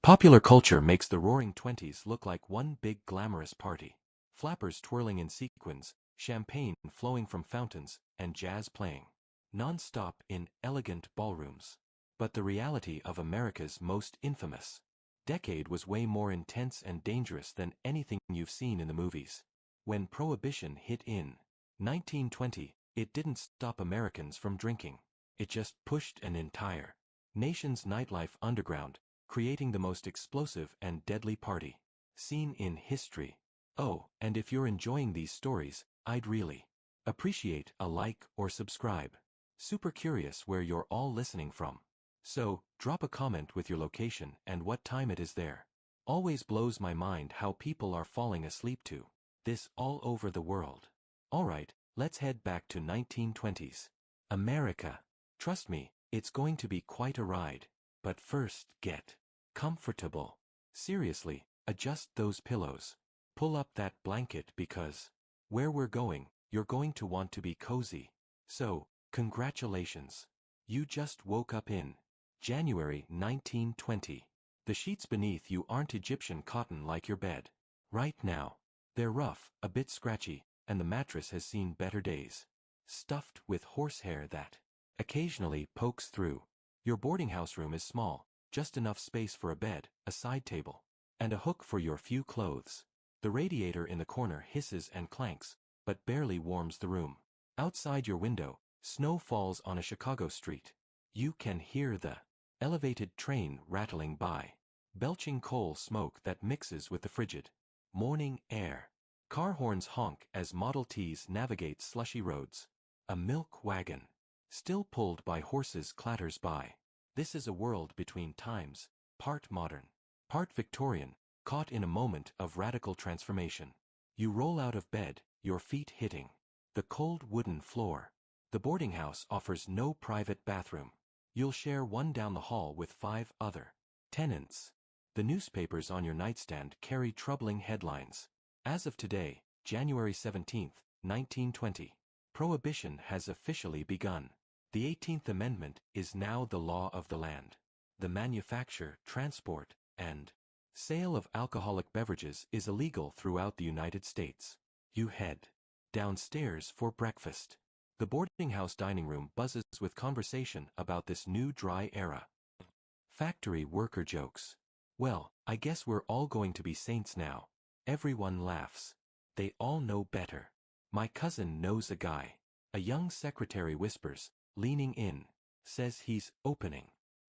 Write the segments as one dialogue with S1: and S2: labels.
S1: Popular culture makes the Roaring Twenties look like one big glamorous party. Flappers twirling in sequins, champagne flowing from fountains, and jazz playing non-stop in elegant ballrooms. But the reality of America's most infamous decade was way more intense and dangerous than anything you've seen in the movies. When Prohibition hit in 1920, it didn't stop Americans from drinking. It just pushed an entire nation's nightlife underground, creating the most explosive and deadly party scene in history. Oh, and if you're enjoying these stories, I'd really appreciate a like or subscribe. Super curious where you're all listening from. So, drop a comment with your location and what time it is there. Always blows my mind how people are falling asleep to this all over the world. Alright, let's head back to 1920s. America. Trust me, it's going to be quite a ride. But first, get comfortable. Seriously, adjust those pillows. Pull up that blanket because where we're going, you're going to want to be cozy. So, congratulations. You just woke up in January 1920. The sheets beneath you aren't Egyptian cotton like your bed. Right now, they're rough, a bit scratchy, and the mattress has seen better days. Stuffed with horsehair that occasionally pokes through. Your boarding house room is small, just enough space for a bed, a side table, and a hook for your few clothes. The radiator in the corner hisses and clanks, but barely warms the room. Outside your window, snow falls on a Chicago street. You can hear the elevated train rattling by, belching coal smoke that mixes with the frigid morning air. Car horns honk as Model Ts navigate slushy roads. A milk wagon, still pulled by horses, clatters by. This is a world between times, part modern, part Victorian, caught in a moment of radical transformation. You roll out of bed, your feet hitting the cold wooden floor. The boarding house offers no private bathroom. You'll share one down the hall with 5 other tenants. The newspapers on your nightstand carry troubling headlines. As of today, January 17, 1920, Prohibition has officially begun. The 18th Amendment is now the law of the land. The manufacture, transport, and sale of alcoholic beverages is illegal throughout the United States. You head downstairs for breakfast. The boarding house dining room buzzes with conversation about this new dry era. Factory worker jokes. Well, I guess we're all going to be saints now. Everyone laughs. They all know better. My cousin knows a guy. A young secretary whispers, leaning in, says he's opening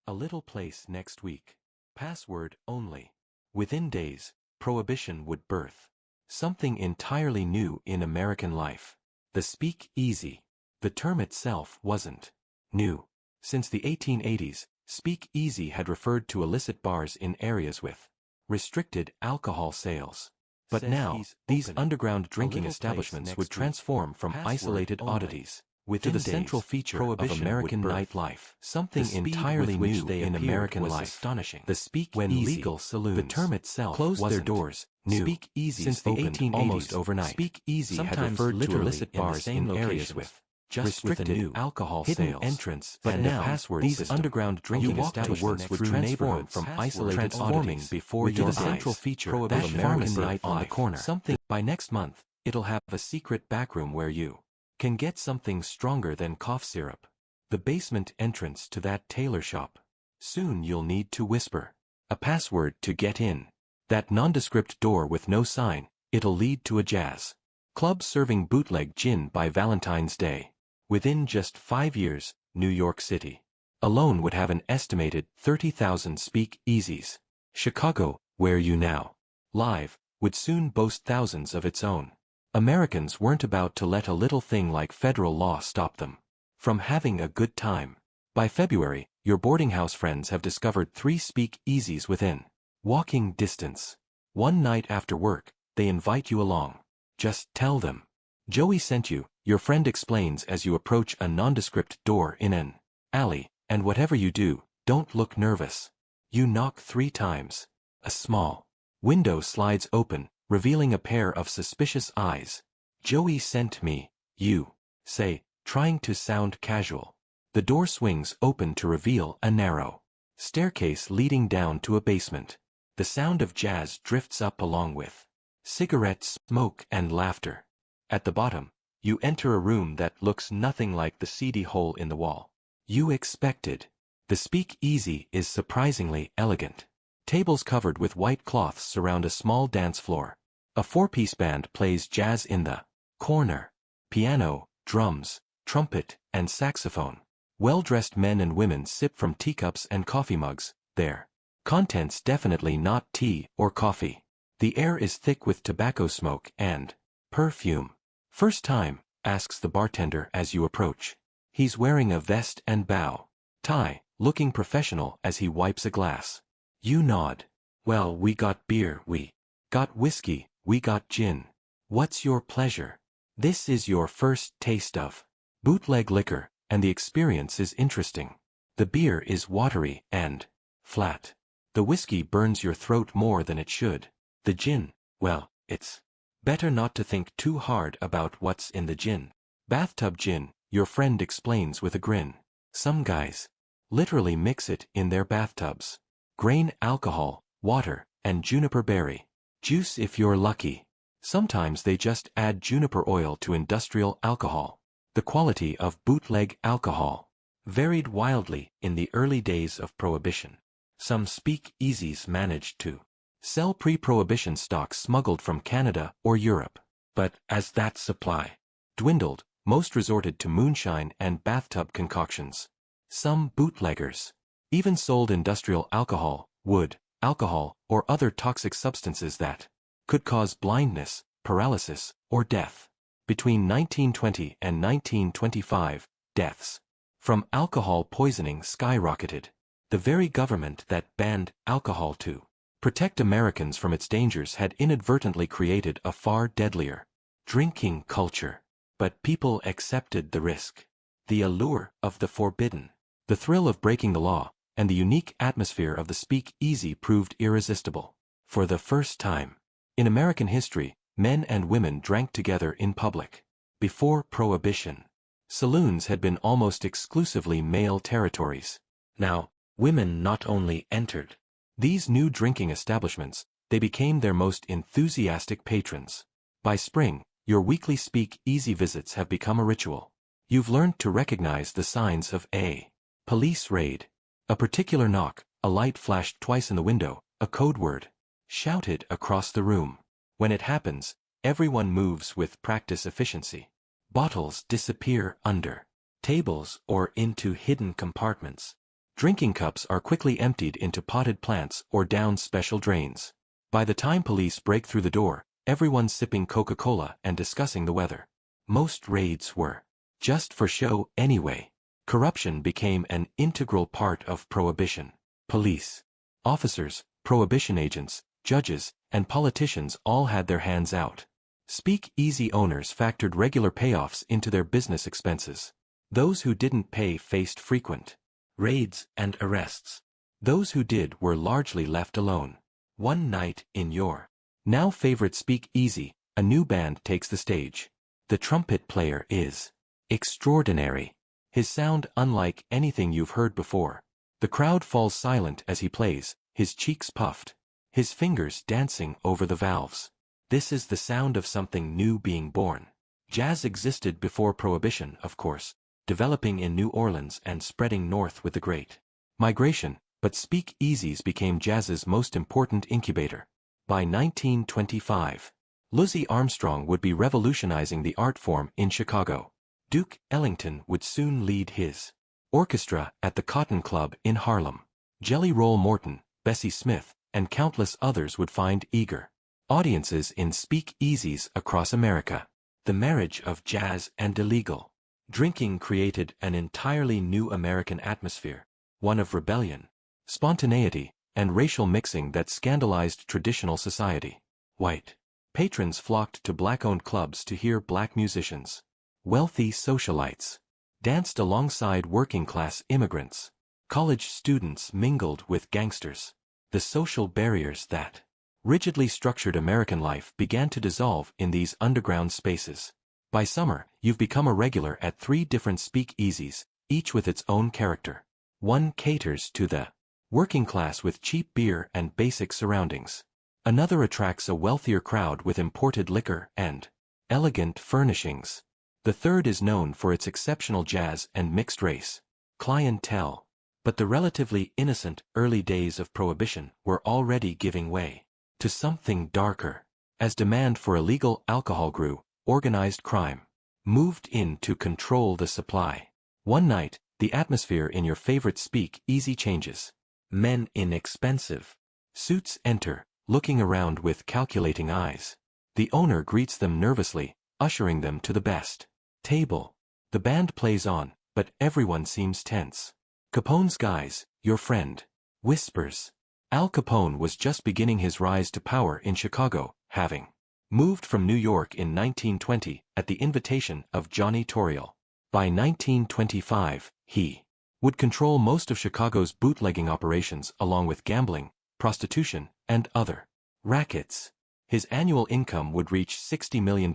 S1: a little place next week. Password only. Within days, Prohibition would birth something entirely new in American life. The speak-easy. The term itself wasn't new. Since the 1880s, speak-easy had referred to illicit bars in areas with restricted alcohol sales. But now, these underground drinking establishments would transform from isolated oddities to the central feature of American nightlife, something entirely new in American life. Astonishing. The Speak-Easy saloons, the term itself, closed their doors. Speak-Easy since the 1880s, almost overnight. Speak-Easy had referred to illicit bars in areas with restricted alcohol sales, entrance, but now these underground drinking establishments would transform from isolated oddities before your eyes. Central feature of American night on the corner. Something by next month, it'll have a secret backroom where you can get something stronger than cough syrup. The basement entrance to that tailor shop. Soon you'll need to whisper a password to get in. That nondescript door with no sign, it'll lead to a jazz club serving bootleg gin by Valentine's Day. Within just 5 years, New York City alone would have an estimated 30,000 speak-easies. Chicago, where you now live, would soon boast thousands of its own. Americans weren't about to let a little thing like federal law stop them from having a good time. By February, your boarding house friends have discovered 3 speak-easies within walking distance. One night after work, they invite you along. Just tell them Joey sent you, your friend explains as you approach a nondescript door in an alley, and whatever you do, don't look nervous. You knock 3 times. A small window slides open, revealing a pair of suspicious eyes. Joey sent me, you say, trying to sound casual. The door swings open to reveal a narrow staircase leading down to a basement. The sound of jazz drifts up along with cigarette smoke and laughter. At the bottom, you enter a room that looks nothing like the seedy hole in the wall you expected. The speakeasy is surprisingly elegant. Tables covered with white cloths surround a small dance floor. A four-piece band plays jazz in the corner. Piano, drums, trumpet, and saxophone. Well-dressed men and women sip from teacups and coffee mugs, their contents definitely not tea or coffee. The air is thick with tobacco smoke and perfume. First time, asks the bartender as you approach. He's wearing a vest and bow tie, looking professional as he wipes a glass. You nod. Well, we got beer, we got whiskey, we got gin. What's your pleasure? This is your first taste of bootleg liquor, and the experience is interesting. The beer is watery and flat. The whiskey burns your throat more than it should. The gin, well, it's better not to think too hard about what's in the gin. Bathtub gin, your friend explains with a grin. Some guys literally mix it in their bathtubs. Grain alcohol, water, and juniper berry juice if you're lucky. Sometimes they just add juniper oil to industrial alcohol. The quality of bootleg alcohol varied wildly in the early days of Prohibition. Some speakeasies managed to sell pre-Prohibition stock smuggled from Canada or Europe. But as that supply dwindled, most resorted to moonshine and bathtub concoctions. Some bootleggers even sold industrial alcohol, wood, alcohol, or other toxic substances that could cause blindness, paralysis, or death. Between 1920 and 1925, deaths from alcohol poisoning skyrocketed. The very government that banned alcohol to protect Americans from its dangers had inadvertently created a far deadlier drinking culture. But people accepted the risk. The allure of the forbidden, the thrill of breaking the law, and the unique atmosphere of the speakeasy proved irresistible. For the first time in American history, men and women drank together in public. Before Prohibition, saloons had been almost exclusively male territories. Now, women not only entered these new drinking establishments, they became their most enthusiastic patrons. By spring, your weekly speakeasy visits have become a ritual. You've learned to recognize the signs of a police raid. A particular knock, a light flashed twice in the window, a code word shouted across the room. When it happens, everyone moves with practice efficiency. Bottles disappear under tables or into hidden compartments. Drinking cups are quickly emptied into potted plants or down special drains. By the time police break through the door, everyone's sipping Coca-Cola and discussing the weather. Most raids were just for show anyway. Corruption became an integral part of Prohibition. Police officers, Prohibition agents, judges, and politicians all had their hands out. Speakeasy owners factored regular payoffs into their business expenses. Those who didn't pay faced frequent raids and arrests. Those who did were largely left alone. One night in your now favorite speakeasy, a new band takes the stage. The trumpet player is extraordinary. His sound unlike anything you've heard before. The crowd falls silent as he plays, his cheeks puffed, his fingers dancing over the valves. This is the sound of something new being born. Jazz existed before Prohibition, of course, developing in New Orleans and spreading north with the Great Migration, but speakeasies became jazz's most important incubator. By 1925, Louis Armstrong would be revolutionizing the art form in Chicago. Duke Ellington would soon lead his orchestra at the Cotton Club in Harlem. Jelly Roll Morton, Bessie Smith, and countless others would find eager audiences in speakeasies across America. The marriage of jazz and illegal drinking created an entirely new American atmosphere, one of rebellion, spontaneity, and racial mixing that scandalized traditional society. White patrons flocked to black-owned clubs to hear black musicians. Wealthy socialites danced alongside working-class immigrants. College students mingled with gangsters. The social barriers that rigidly structured American life began to dissolve in these underground spaces. By summer, you've become a regular at 3 different speakeasies, each with its own character. One caters to the working class with cheap beer and basic surroundings. Another attracts a wealthier crowd with imported liquor and elegant furnishings. The third is known for its exceptional jazz and mixed-race clientele. But the relatively innocent early days of Prohibition were already giving way to something darker. As demand for illegal alcohol grew, organized crime moved in to control the supply. One night, the atmosphere in your favorite speak-easy changes. Men in expensive suits enter, looking around with calculating eyes. The owner greets them nervously, ushering them to the best table. The band plays on, but everyone seems tense. Capone's guys, your friend, whispers. Al Capone was just beginning his rise to power in Chicago, having moved from New York in 1920 at the invitation of Johnny Torrio. By 1925, he would control most of Chicago's bootlegging operations along with gambling, prostitution, and other rackets. His annual income would reach $60 million,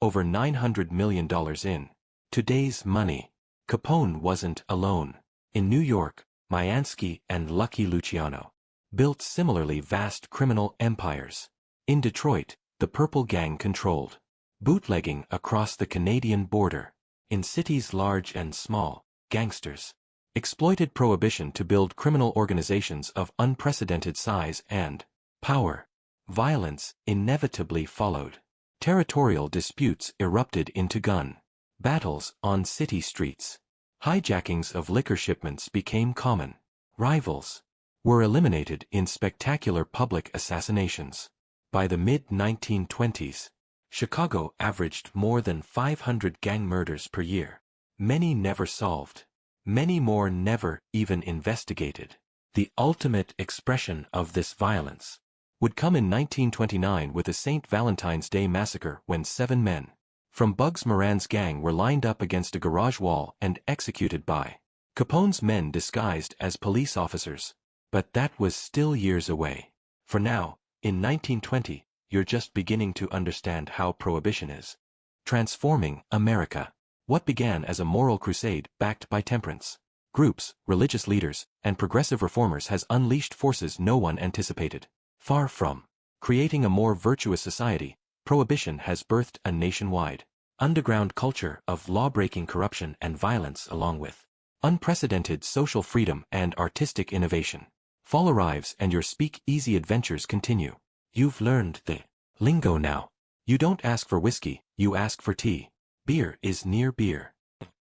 S1: over $900 million in today's money. Capone wasn't alone. In New York, Mayansky and Lucky Luciano built similarly vast criminal empires. In Detroit, the Purple Gang controlled bootlegging across the Canadian border. In cities large and small, gangsters exploited Prohibition to build criminal organizations of unprecedented size and power. Violence inevitably followed. Territorial disputes erupted into gun battles on city streets. Hijackings of liquor shipments became common. Rivals were eliminated in spectacular public assassinations. By the mid-1920s, Chicago averaged more than 500 gang murders per year. Many never solved. Many more never even investigated. The ultimate expression of this violence would come in 1929 with the St. Valentine's Day Massacre, when 7 men from Bugs Moran's gang were lined up against a garage wall and executed by Capone's men disguised as police officers. But that was still years away. For now, in 1920, you're just beginning to understand how Prohibition is transforming America. What began as a moral crusade backed by temperance groups, religious leaders, and progressive reformers has unleashed forces no one anticipated. Far from creating a more virtuous society, Prohibition has birthed a nationwide underground culture of law-breaking corruption and violence, along with unprecedented social freedom and artistic innovation. Fall arrives and your speak-easy adventures continue. You've learned the lingo now. You don't ask for whiskey, you ask for tea. Beer is near beer.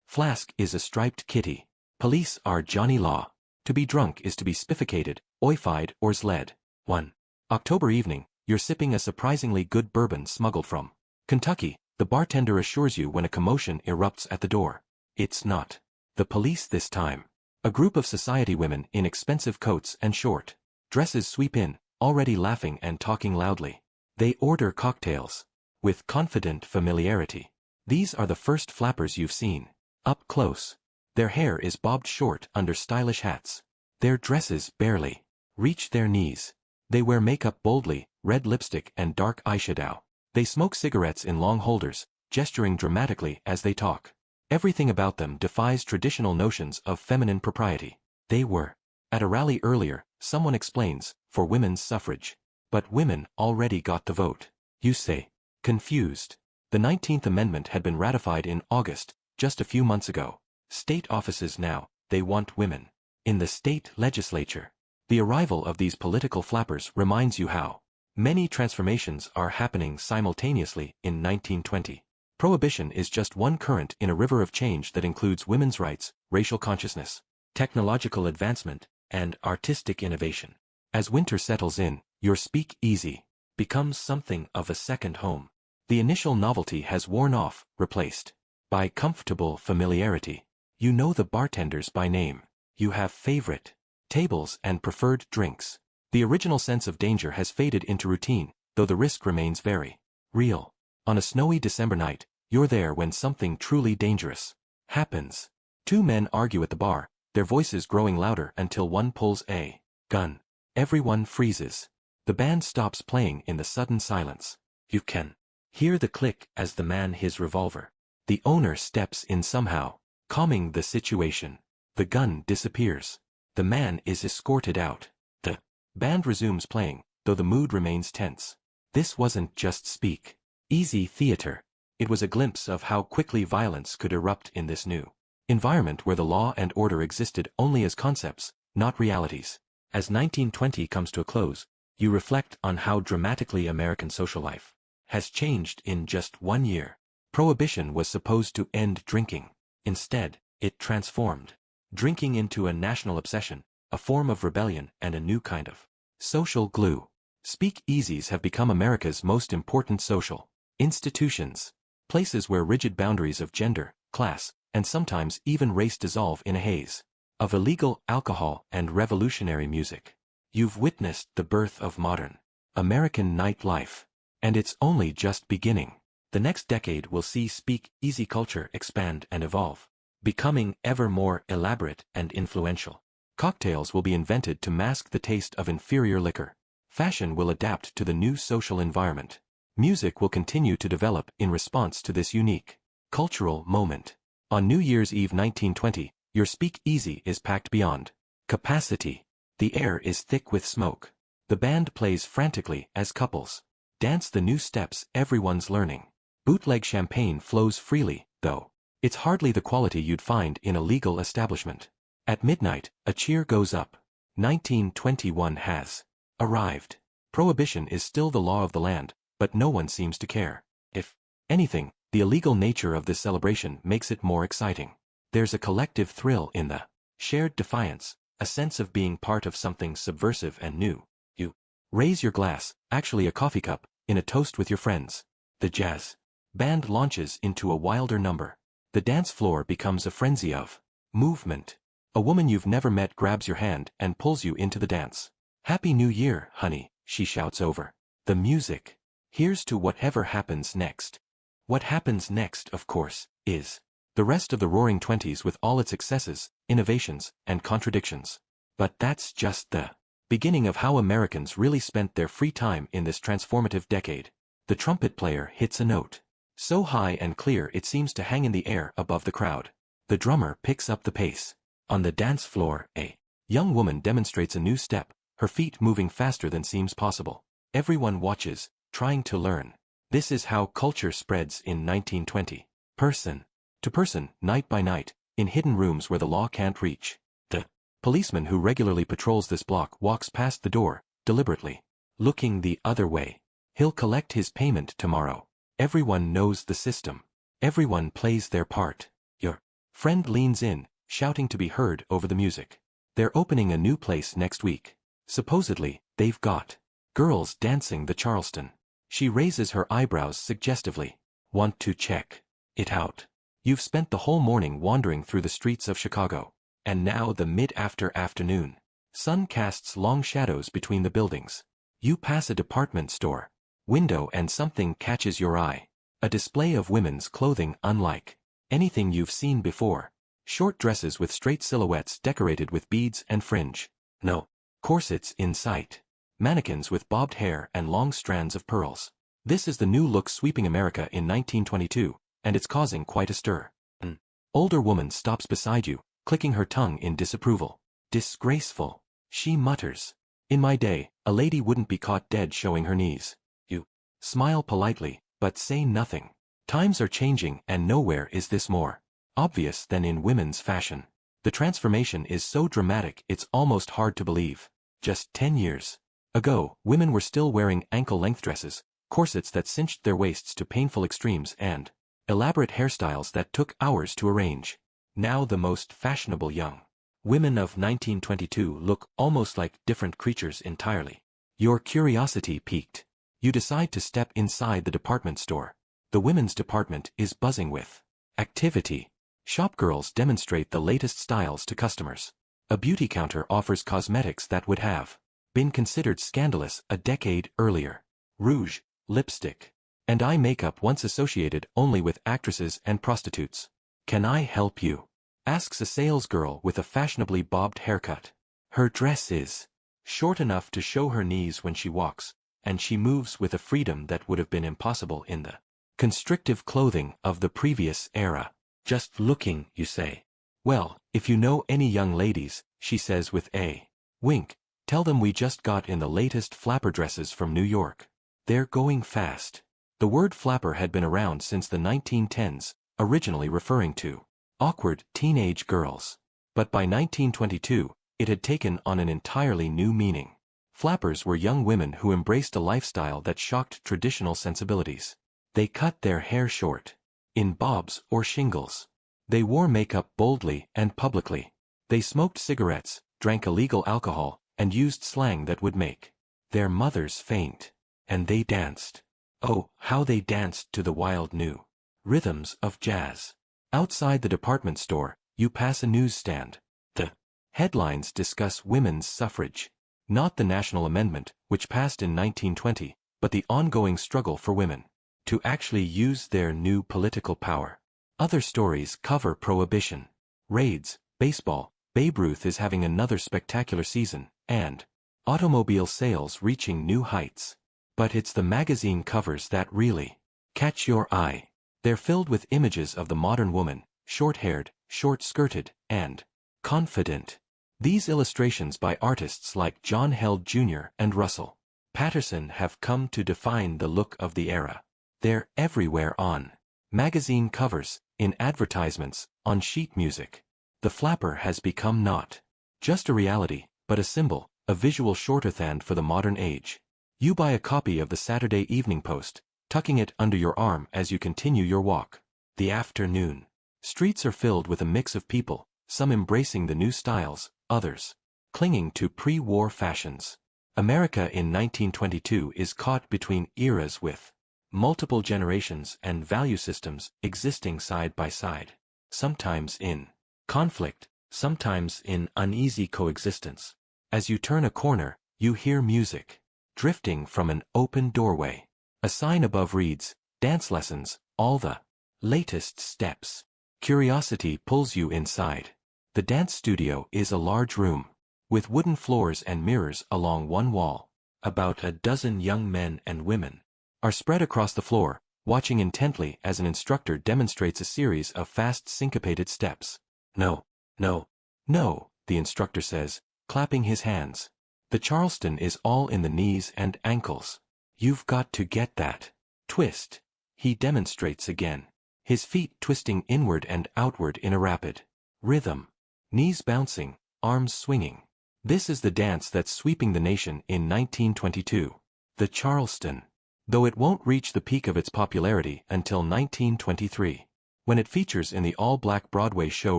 S1: Flask is a striped kitty. Police are Johnny Law. To be drunk is to be spifficated, oified, or zled. 1 October evening, you're sipping a surprisingly good bourbon smuggled from Kentucky. The bartender assures you when a commotion erupts at the door. It's not the police this time. A group of society women in expensive coats and short dresses sweep in, already laughing and talking loudly. They order cocktails with confident familiarity. These are the first flappers you've seen up close. Their hair is bobbed short under stylish hats. Their dresses barely reach their knees. They wear makeup boldly, red lipstick and dark eyeshadow. They smoke cigarettes in long holders, gesturing dramatically as they talk. Everything about them defies traditional notions of feminine propriety. They were at a rally earlier, someone explains, for women's suffrage. But women already got the vote. You say, confused. The 19th Amendment had been ratified in August, just a few months ago. State offices now, they want women. In the state legislature. The arrival of these political flappers reminds you how many transformations are happening simultaneously in 1920. Prohibition is just one current in a river of change that includes women's rights, racial consciousness, technological advancement, and artistic innovation. As winter settles in, your speak-easy becomes something of a second home. The initial novelty has worn off, replaced by comfortable familiarity. You know the bartenders by name. You have favorite tables and preferred drinks. The original sense of danger has faded into routine, though the risk remains very real. On a snowy December night, you're there when something truly dangerous happens. 2 men argue at the bar, their voices growing louder until one pulls a gun. Everyone freezes. The band stops playing in the sudden silence. You can hear the click as the man his revolver. The owner steps in somehow, calming the situation. The gun disappears. The man is escorted out. The band resumes playing, though the mood remains tense. This wasn't just speak easy theater. It was a glimpse of how quickly violence could erupt in this new environment where the law and order existed only as concepts, not realities. As 1920 comes to a close, you reflect on how dramatically American social life has changed in just 1 year. Prohibition was supposed to end drinking. Instead, it transformed drinking into a national obsession, a form of rebellion, and a new kind of social glue. Speak-easies have become America's most important social institutions, places where rigid boundaries of gender, class, and sometimes even race dissolve in a haze of illegal alcohol and revolutionary music. You've witnessed the birth of modern American nightlife, and it's only just beginning. The next decade will see speak-easy culture expand and evolve, becoming ever more elaborate and influential. Cocktails will be invented to mask the taste of inferior liquor. Fashion will adapt to the new social environment. Music will continue to develop in response to this unique cultural moment. On New Year's Eve 1920, your speak-easy is packed beyond capacity. The air is thick with smoke. The band plays frantically as couples dance the new steps everyone's learning. Bootleg champagne flows freely, though it's hardly the quality you'd find in a legal establishment. At midnight, a cheer goes up. 1921 has arrived. Prohibition is still the law of the land, but no one seems to care. If anything, the illegal nature of this celebration makes it more exciting. There's a collective thrill in the shared defiance, a sense of being part of something subversive and new. You raise your glass, actually a coffee cup, in a toast with your friends. The jazz band launches into a wilder number. The dance floor becomes a frenzy of movement. A woman you've never met grabs your hand and pulls you into the dance. "Happy New Year, honey," she shouts over the music. Here's to whatever happens next. What happens next, of course, is the rest of the Roaring Twenties with all its excesses, innovations, and contradictions. But that's just the beginning of how Americans really spent their free time in this transformative decade. The trumpet player hits a note so high and clear it seems to hang in the air above the crowd. The drummer picks up the pace. On the dance floor, a young woman demonstrates a new step, her feet moving faster than seems possible. Everyone watches, trying to learn. This is how culture spreads in 1920. Person to person, night by night, in hidden rooms where the law can't reach. The policeman who regularly patrols this block walks past the door, deliberately looking the other way. He'll collect his payment tomorrow. Everyone knows the system. Everyone plays their part. Your friend leans in, shouting to be heard over the music. They're opening a new place next week. Supposedly, they've got girls dancing the Charleston. She raises her eyebrows suggestively. Want to check it out? You've spent the whole morning wandering through the streets of Chicago. And now the mid-afternoon sun casts long shadows between the buildings. You pass a department store window and something catches your eye. A display of women's clothing unlike anything you've seen before. Short dresses with straight silhouettes decorated with beads and fringe. No corsets in sight. Mannequins with bobbed hair and long strands of pearls. This is the new look sweeping America in 1922, and it's causing quite a stir. An older woman stops beside you, clicking her tongue in disapproval. Disgraceful, she mutters. In my day, a lady wouldn't be caught dead showing her knees. You smile politely, but say nothing. Times are changing and nowhere is this more obvious than in women's fashion. The transformation is so dramatic it's almost hard to believe. Just 10 years ago, women were still wearing ankle-length dresses, corsets that cinched their waists to painful extremes, and elaborate hairstyles that took hours to arrange. Now the most fashionable young women of 1922 look almost like different creatures entirely. Your curiosity piqued. You decide to step inside the department store. The women's department is buzzing with activity. Shopgirls demonstrate the latest styles to customers. A beauty counter offers cosmetics that would have been considered scandalous a decade earlier. Rouge, lipstick, and eye makeup once associated only with actresses and prostitutes. "Can I help you?" asks a salesgirl with a fashionably bobbed haircut. Her dress is short enough to show her knees when she walks, and she moves with a freedom that would have been impossible in the constrictive clothing of the previous era. "Just looking," you say. "Well, if If you know any young ladies, she says with a wink, tell them we just got in the latest flapper dresses from New York. They're going fast. The word flapper had been around since the 1910s, originally referring to awkward teenage girls. But by 1922, it had taken on an entirely new meaning. Flappers were young women who embraced a lifestyle that shocked traditional sensibilities. They cut their hair short, in bobs or shingles. They wore makeup boldly and publicly. They smoked cigarettes, drank illegal alcohol, and used slang that would make their mothers faint. And they danced. Oh, how they danced to the wild new rhythms of jazz. Outside the department store, you pass a newsstand. The headlines discuss women's suffrage. Not the national amendment, which passed in 1920, but the ongoing struggle for women to actually use their new political power. Other stories cover prohibition, raids, baseball, Babe Ruth is having another spectacular season, and automobile sales reaching new heights. But it's the magazine covers that really catch your eye. They're filled with images of the modern woman, short-haired, short-skirted, and confident. These illustrations by artists like John Held Jr. and Russell Patterson have come to define the look of the era. They're everywhere on magazine covers, in advertisements, on sheet music. The flapper has become not just a reality, but a symbol, a visual shorthand for the modern age. You buy a copy of the Saturday Evening Post, tucking it under your arm as you continue your walk. The afternoon streets are filled with a mix of people, some embracing the new styles, others clinging to pre-war fashions. America in 1922 is caught between eras with multiple generations and value systems existing side by side, sometimes in conflict, sometimes in uneasy coexistence. As you turn a corner, you hear music drifting from an open doorway. A sign above reads, "Dance lessons, all the latest steps." Curiosity pulls you inside. The dance studio is a large room, with wooden floors and mirrors along one wall. About a dozen young men and women are spread across the floor, watching intently as an instructor demonstrates a series of fast syncopated steps. "No, no, no," the instructor says, clapping his hands. The Charleston is all in the knees and ankles. "You've got to get that twist," he demonstrates again, his feet twisting inward and outward in a rapid rhythm, knees bouncing, arms swinging. This is the dance that's sweeping the nation in 1922. The Charleston, though it won't reach the peak of its popularity until 1923. When it features in the all-black Broadway show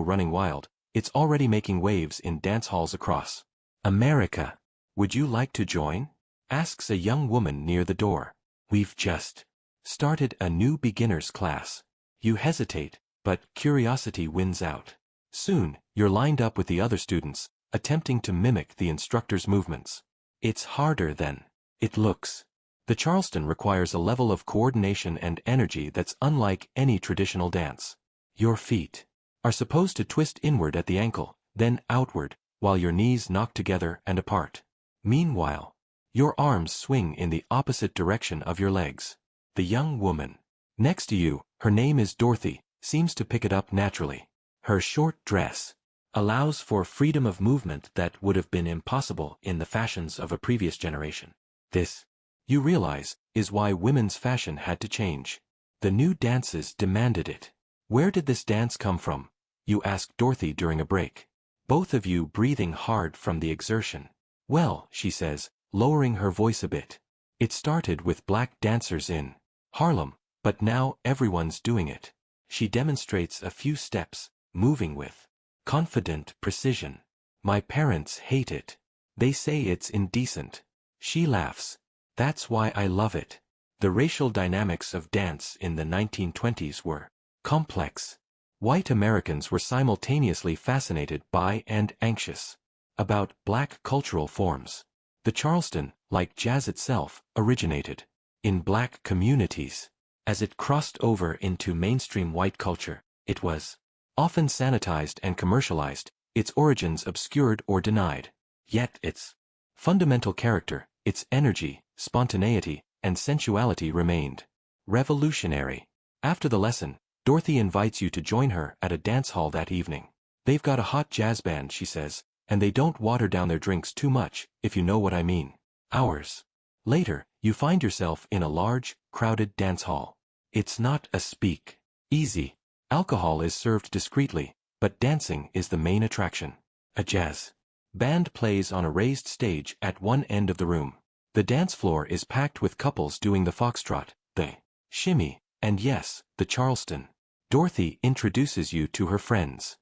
S1: Running Wild, it's already making waves in dance halls across America. "Would you like to join?" asks a young woman near the door. "We've just started a new beginner's class." You hesitate, but curiosity wins out. Soon, you're lined up with the other students, attempting to mimic the instructor's movements. It's harder than it looks. The Charleston requires a level of coordination and energy that's unlike any traditional dance. Your feet are supposed to twist inward at the ankle, then outward, while your knees knock together and apart. Meanwhile, your arms swing in the opposite direction of your legs. The young woman next to you, her name is Dorothy, seems to pick it up naturally. Her short dress allows for freedom of movement that would have been impossible in the fashions of a previous generation. This, you realize, is why women's fashion had to change. The new dances demanded it. "Where did this dance come from?" you ask Dorothy during a break, both of you breathing hard from the exertion. "Well," she says, lowering her voice a bit, "it started with black dancers in Harlem, but now everyone's doing it." She demonstrates a few steps, moving with confident precision. "My parents hate it. They say it's indecent." She laughs. "That's why I love it." The racial dynamics of dance in the 1920s were complex. White Americans were simultaneously fascinated by and anxious about black cultural forms. The Charleston, like jazz itself, originated in black communities. As it crossed over into mainstream white culture, it was often sanitized and commercialized, its origins obscured or denied. Yet its fundamental character, its energy, spontaneity, and sensuality remained revolutionary. After the lesson, Dorothy invites you to join her at a dance hall that evening. They've got a hot jazz band, she says, and they don't water down their drinks too much, if you know what I mean. Hours later, you find yourself in a large, crowded dance hall. It's not a speak easy. Alcohol is served discreetly, but dancing is the main attraction. A jazz band plays on a raised stage at one end of the room. The dance floor is packed with couples doing the foxtrot, the shimmy, and yes, the Charleston. Dorothy introduces you to her friends.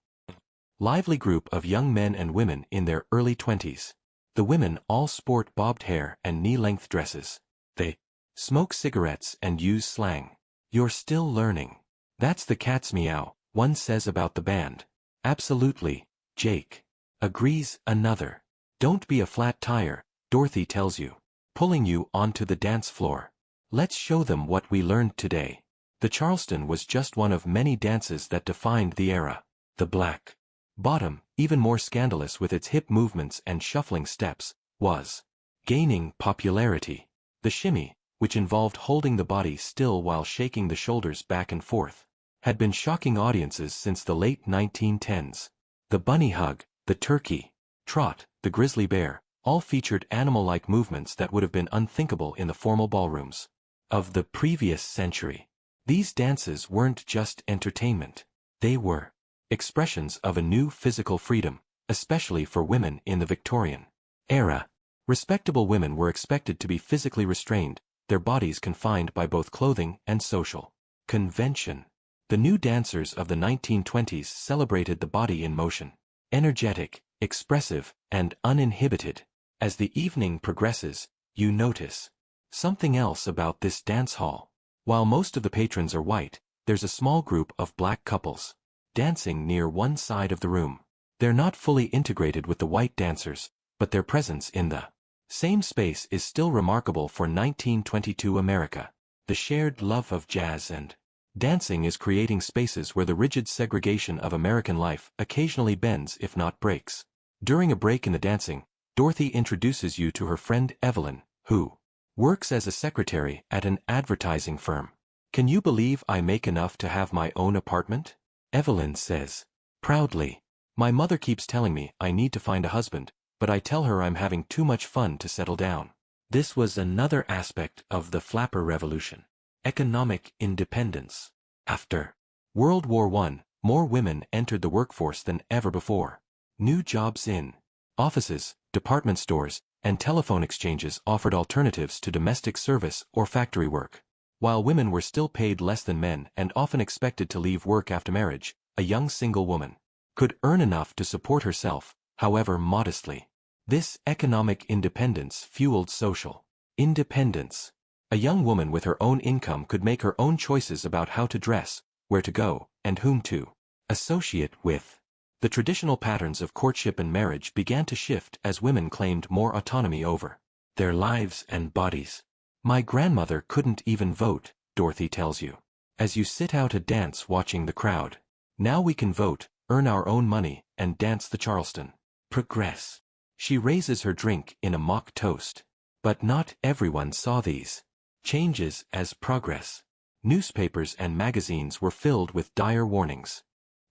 S1: Lively group of young men and women in their early 20s. The women all sport bobbed hair and knee-length dresses. They smoke cigarettes and use slang. You're still learning. That's the cat's meow, one says about the band. Absolutely, Jake. Agrees another. Don't be a flat tire, Dorothy tells you, pulling you onto the dance floor. Let's show them what we learned today. The Charleston was just one of many dances that defined the era. The black bottom, even more scandalous with its hip movements and shuffling steps, was gaining popularity. The shimmy, which involved holding the body still while shaking the shoulders back and forth, had been shocking audiences since the late 1910s. The bunny hug, the turkey trot, the grizzly bear, all featured animal-like movements that would have been unthinkable in the formal ballrooms of the previous century. These dances weren't just entertainment. They were expressions of a new physical freedom, especially for women in the Victorian era. Respectable women were expected to be physically restrained, their bodies confined by both clothing and social convention. The new dancers of the 1920s celebrated the body in motion, energetic, expressive, and uninhibited. As the evening progresses, you notice something else about this dance hall. While most of the patrons are white, there's a small group of black couples dancing near one side of the room. They're not fully integrated with the white dancers, but their presence in the same space is still remarkable for 1922 America. The shared love of jazz and dancing is creating spaces where the rigid segregation of American life occasionally bends if not breaks. During a break in the dancing, Dorothy introduces you to her friend Evelyn, who works as a secretary at an advertising firm. Can you believe I make enough to have my own apartment? Evelyn says proudly. My mother keeps telling me I need to find a husband, but I tell her I'm having too much fun to settle down. This was another aspect of the flapper revolution. Economic independence. After World War I, more women entered the workforce than ever before. New jobs in offices, department stores, and telephone exchanges offered alternatives to domestic service or factory work. While women were still paid less than men and often expected to leave work after marriage, a young single woman could earn enough to support herself, however modestly. This economic independence fueled social independence. A young woman with her own income could make her own choices about how to dress, where to go, and whom to associate with. The traditional patterns of courtship and marriage began to shift as women claimed more autonomy over their lives and bodies. My grandmother couldn't even vote, Dorothy tells you, as you sit out a dance watching the crowd. Now we can vote, earn our own money, and dance the Charleston. Progress. She raises her drink in a mock toast. But not everyone saw these changes as progress. Newspapers and magazines were filled with dire warnings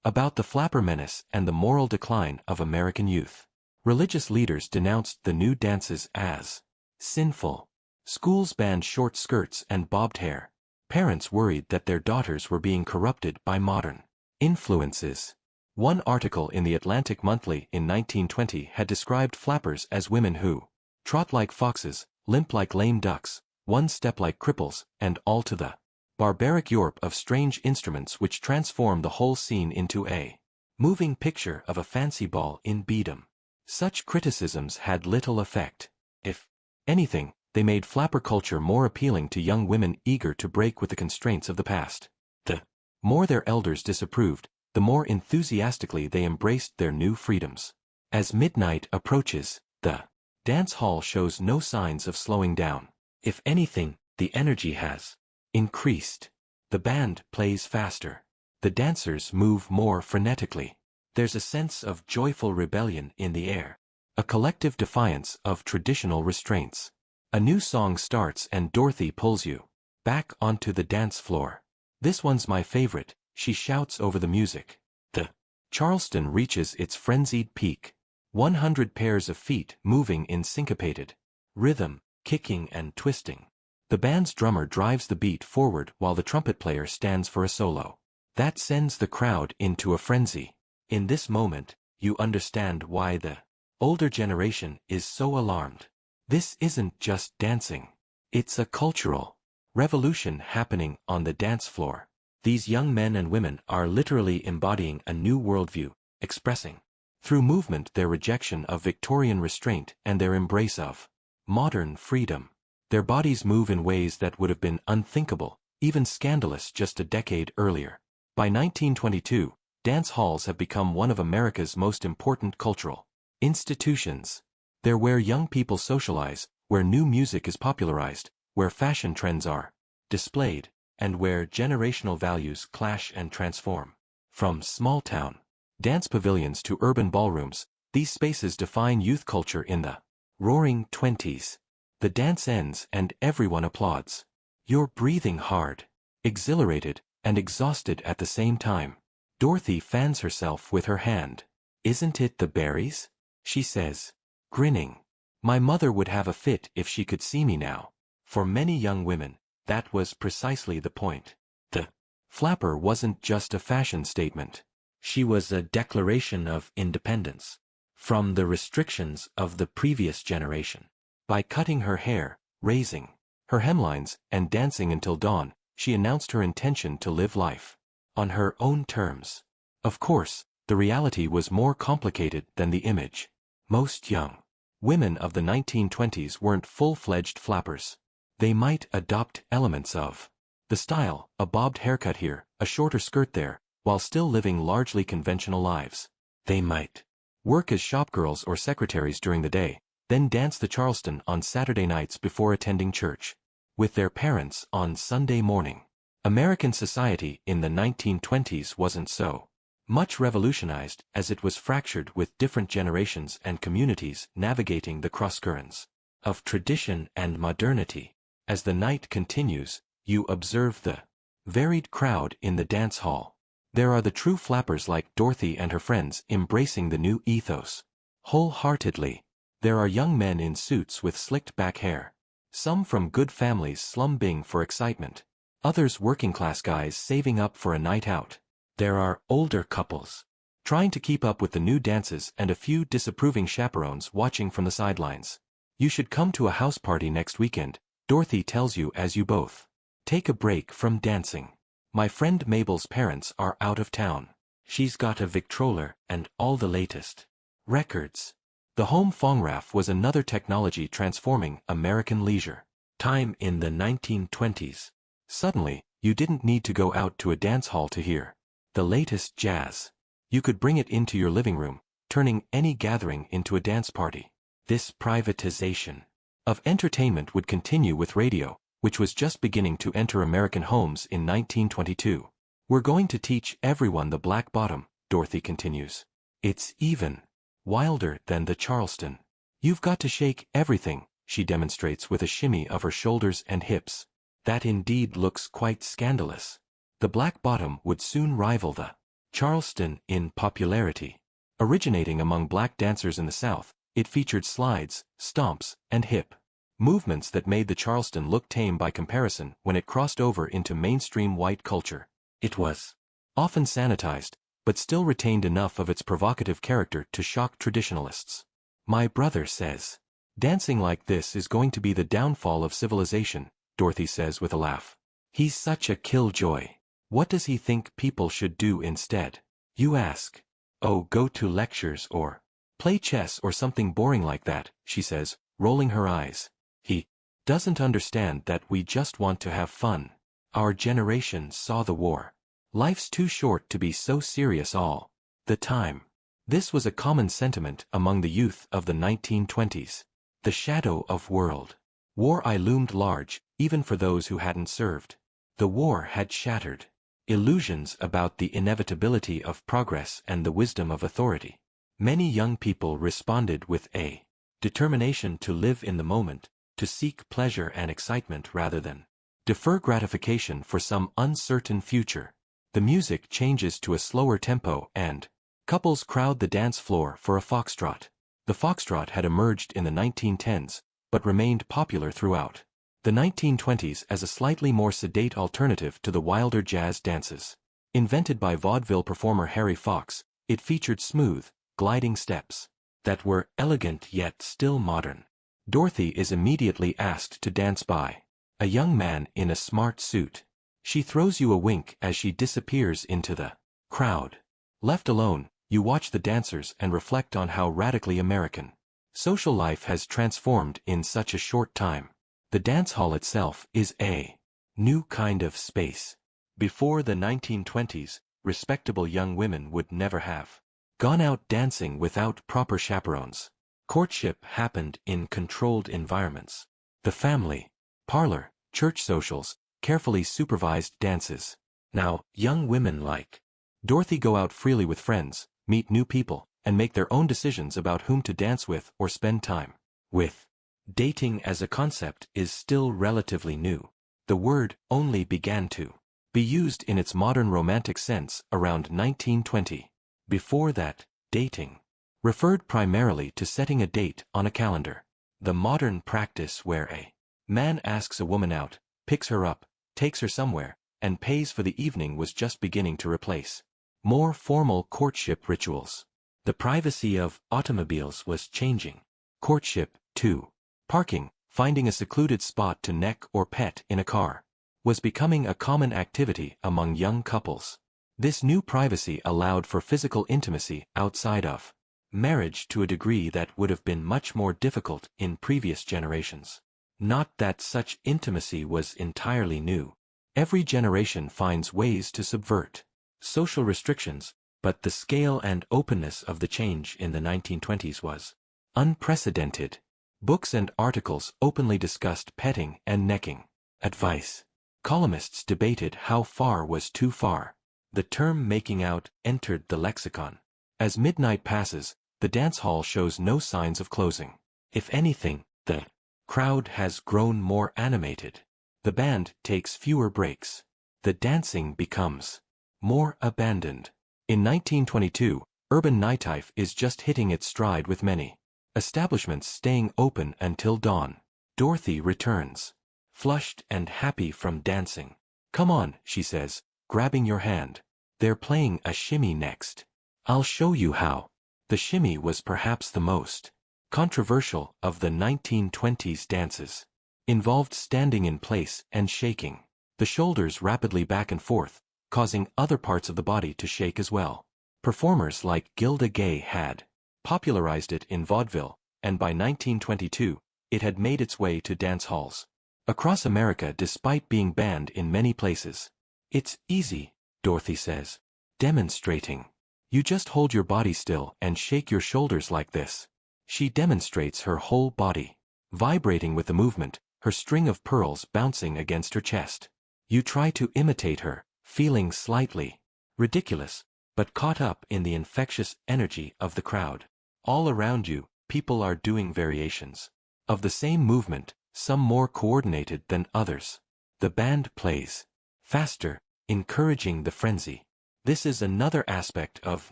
S1: about the flapper menace and the moral decline of American youth. Religious leaders denounced the new dances as sinful. Schools banned short skirts and bobbed hair. Parents worried that their daughters were being corrupted by modern influences. One article in the Atlantic Monthly in 1920 had described flappers as women who trot like foxes, limp like lame ducks, one step like cripples, and all to the barbaric Europe of strange instruments which transform the whole scene into a moving picture of a fancy ball in Beedham. Such criticisms had little effect. If anything, they made flapper culture more appealing to young women eager to break with the constraints of the past. The more their elders disapproved, the more enthusiastically they embraced their new freedoms. As midnight approaches, the dance hall shows no signs of slowing down. If anything, the energy has increased. The band plays faster. The dancers move more frenetically. There's a sense of joyful rebellion in the air, a collective defiance of traditional restraints. A new song starts and Dorothy pulls you back onto the dance floor. This one's my favorite, she shouts over the music. The Charleston reaches its frenzied peak. 100 pairs of feet moving in syncopated rhythm, kicking and twisting. The band's drummer drives the beat forward while the trumpet player stands for a solo. That sends the crowd into a frenzy. In this moment, you understand why the older generation is so alarmed. This isn't just dancing. It's a cultural revolution happening on the dance floor. These young men and women are literally embodying a new worldview, expressing through movement their rejection of Victorian restraint and their embrace of modern freedom. Their bodies move in ways that would have been unthinkable, even scandalous just a decade earlier. By 1922, dance halls have become one of America's most important cultural institutions. They're where young people socialize, where new music is popularized, where fashion trends are displayed, and where generational values clash and transform. From small-town dance pavilions to urban ballrooms, these spaces define youth culture in the Roaring Twenties. The dance ends and everyone applauds. You're breathing hard, exhilarated, and exhausted at the same time. Dorothy fans herself with her hand. "Isn't it the berries?" she says, grinning. "My mother would have a fit if she could see me now." For many young women, that was precisely the point. The flapper wasn't just a fashion statement. She was a declaration of independence from the restrictions of the previous generation. By cutting her hair, raising her hemlines, and dancing until dawn, she announced her intention to live life on her own terms. Of course, the reality was more complicated than the image. Most young women of the 1920s weren't full-fledged flappers. They might adopt elements of the style, a bobbed haircut here, a shorter skirt there, while still living largely conventional lives. They might work as shopgirls or secretaries during the day, then dance the Charleston on Saturday nights before attending church with their parents on Sunday morning. American society in the 1920s wasn't so much revolutionized as it was fractured with different generations and communities navigating the crosscurrents of tradition and modernity. As the night continues, you observe the varied crowd in the dance hall. There are the true flappers like Dorothy and her friends embracing the new ethos wholeheartedly. There are young men in suits with slicked back hair. Some from good families slumbing for excitement. Others working-class guys saving up for a night out. There are older couples trying to keep up with the new dances and a few disapproving chaperones watching from the sidelines. "You should come to a house party next weekend," Dorothy tells you as you both take a break from dancing. "My friend Mabel's parents are out of town. She's got a Victrola and all the latest records." The home phonograph was another technology transforming American leisure time in the 1920s. Suddenly, you didn't need to go out to a dance hall to hear the latest jazz. You could bring it into your living room, turning any gathering into a dance party. This privatization of entertainment would continue with radio, which was just beginning to enter American homes in 1922. "We're going to teach everyone the black bottom," Dorothy continues. "It's even wilder than the Charleston. You've got to shake everything," she demonstrates with a shimmy of her shoulders and hips. "That indeed looks quite scandalous." The black bottom would soon rival the Charleston in popularity. Originating among black dancers in the South, it featured slides, stomps, and hip movements that made the Charleston look tame by comparison when it crossed over into mainstream white culture. It was often sanitized, but still retained enough of its provocative character to shock traditionalists. "My brother says dancing like this is going to be the downfall of civilization," Dorothy says with a laugh. "He's such a killjoy. What does he think people should do instead?" You ask. "Oh, go to lectures or play chess or something boring like that," she says, rolling her eyes. "He doesn't understand that we just want to have fun. Our generation saw the war. Life's too short to be so serious all the time." This was a common sentiment among the youth of the 1920s. The shadow of world war loomed large, even for those who hadn't served. The war had shattered illusions about the inevitability of progress and the wisdom of authority. Many young people responded with a determination to live in the moment, to seek pleasure and excitement rather than defer gratification for some uncertain future. The music changes to a slower tempo and Couples crowd the dance floor for a foxtrot. The foxtrot had emerged in the 1910s, but remained popular throughout the 1920s as a slightly more sedate alternative to the wilder jazz dances. Invented by vaudeville performer Harry Fox, it featured smooth, gliding steps that were elegant yet still modern. Dorothy is immediately asked to dance by a young man in a smart suit. She throws you a wink as she disappears into the crowd. Left alone, you watch the dancers and reflect on how radically American social life has transformed in such a short time. The dance hall itself is a new kind of space. Before the 1920s, respectable young women would never have gone out dancing without proper chaperones. Courtship happened in controlled environments. The family, parlor, church socials, carefully supervised dances. Now, young women like Dorothy go out freely with friends, meet new people, and make their own decisions about whom to dance with or spend time with. Dating as a concept is still relatively new. The word only began to be used in its modern romantic sense around 1920. Before that, dating referred primarily to setting a date on a calendar. The modern practice where a man asks a woman out, picks her up, takes her somewhere, and pays for the evening was just beginning to replace more formal courtship rituals. The privacy of automobiles was changing. Courtship, too. Parking, finding a secluded spot to neck or pet in a car, was becoming a common activity among young couples. This new privacy allowed for physical intimacy outside of marriage to a degree that would have been much more difficult in previous generations. Not that such intimacy was entirely new. Every generation finds ways to subvert social restrictions, but the scale and openness of the change in the 1920s was unprecedented. Books and articles openly discussed petting and necking. Advice. Columnists debated how far was too far. The term making out entered the lexicon. As midnight passes, the dance hall shows no signs of closing. If anything, the crowd has grown more animated. The band takes fewer breaks. The dancing becomes more abandoned. In 1922, urban nightlife is just hitting its stride with many establishments staying open until dawn. Dorothy returns, flushed and happy from dancing. "Come on," she says, grabbing your hand. "They're playing a shimmy next. I'll show you how." The shimmy was perhaps the most controversial of the 1920s dances. Involved standing in place and shaking the shoulders rapidly back and forth, causing other parts of the body to shake as well. Performers like Gilda Gay had popularized it in vaudeville, and by 1922, it had made its way to dance halls across America despite being banned in many places. "It's easy," Dorothy says, demonstrating. "You just hold your body still and shake your shoulders like this." She demonstrates her whole body, vibrating with the movement, her string of pearls bouncing against her chest. You try to imitate her, feeling slightly ridiculous, but caught up in the infectious energy of the crowd. All around you, people are doing variations of the same movement, some more coordinated than others. The band plays faster, encouraging the frenzy. This is another aspect of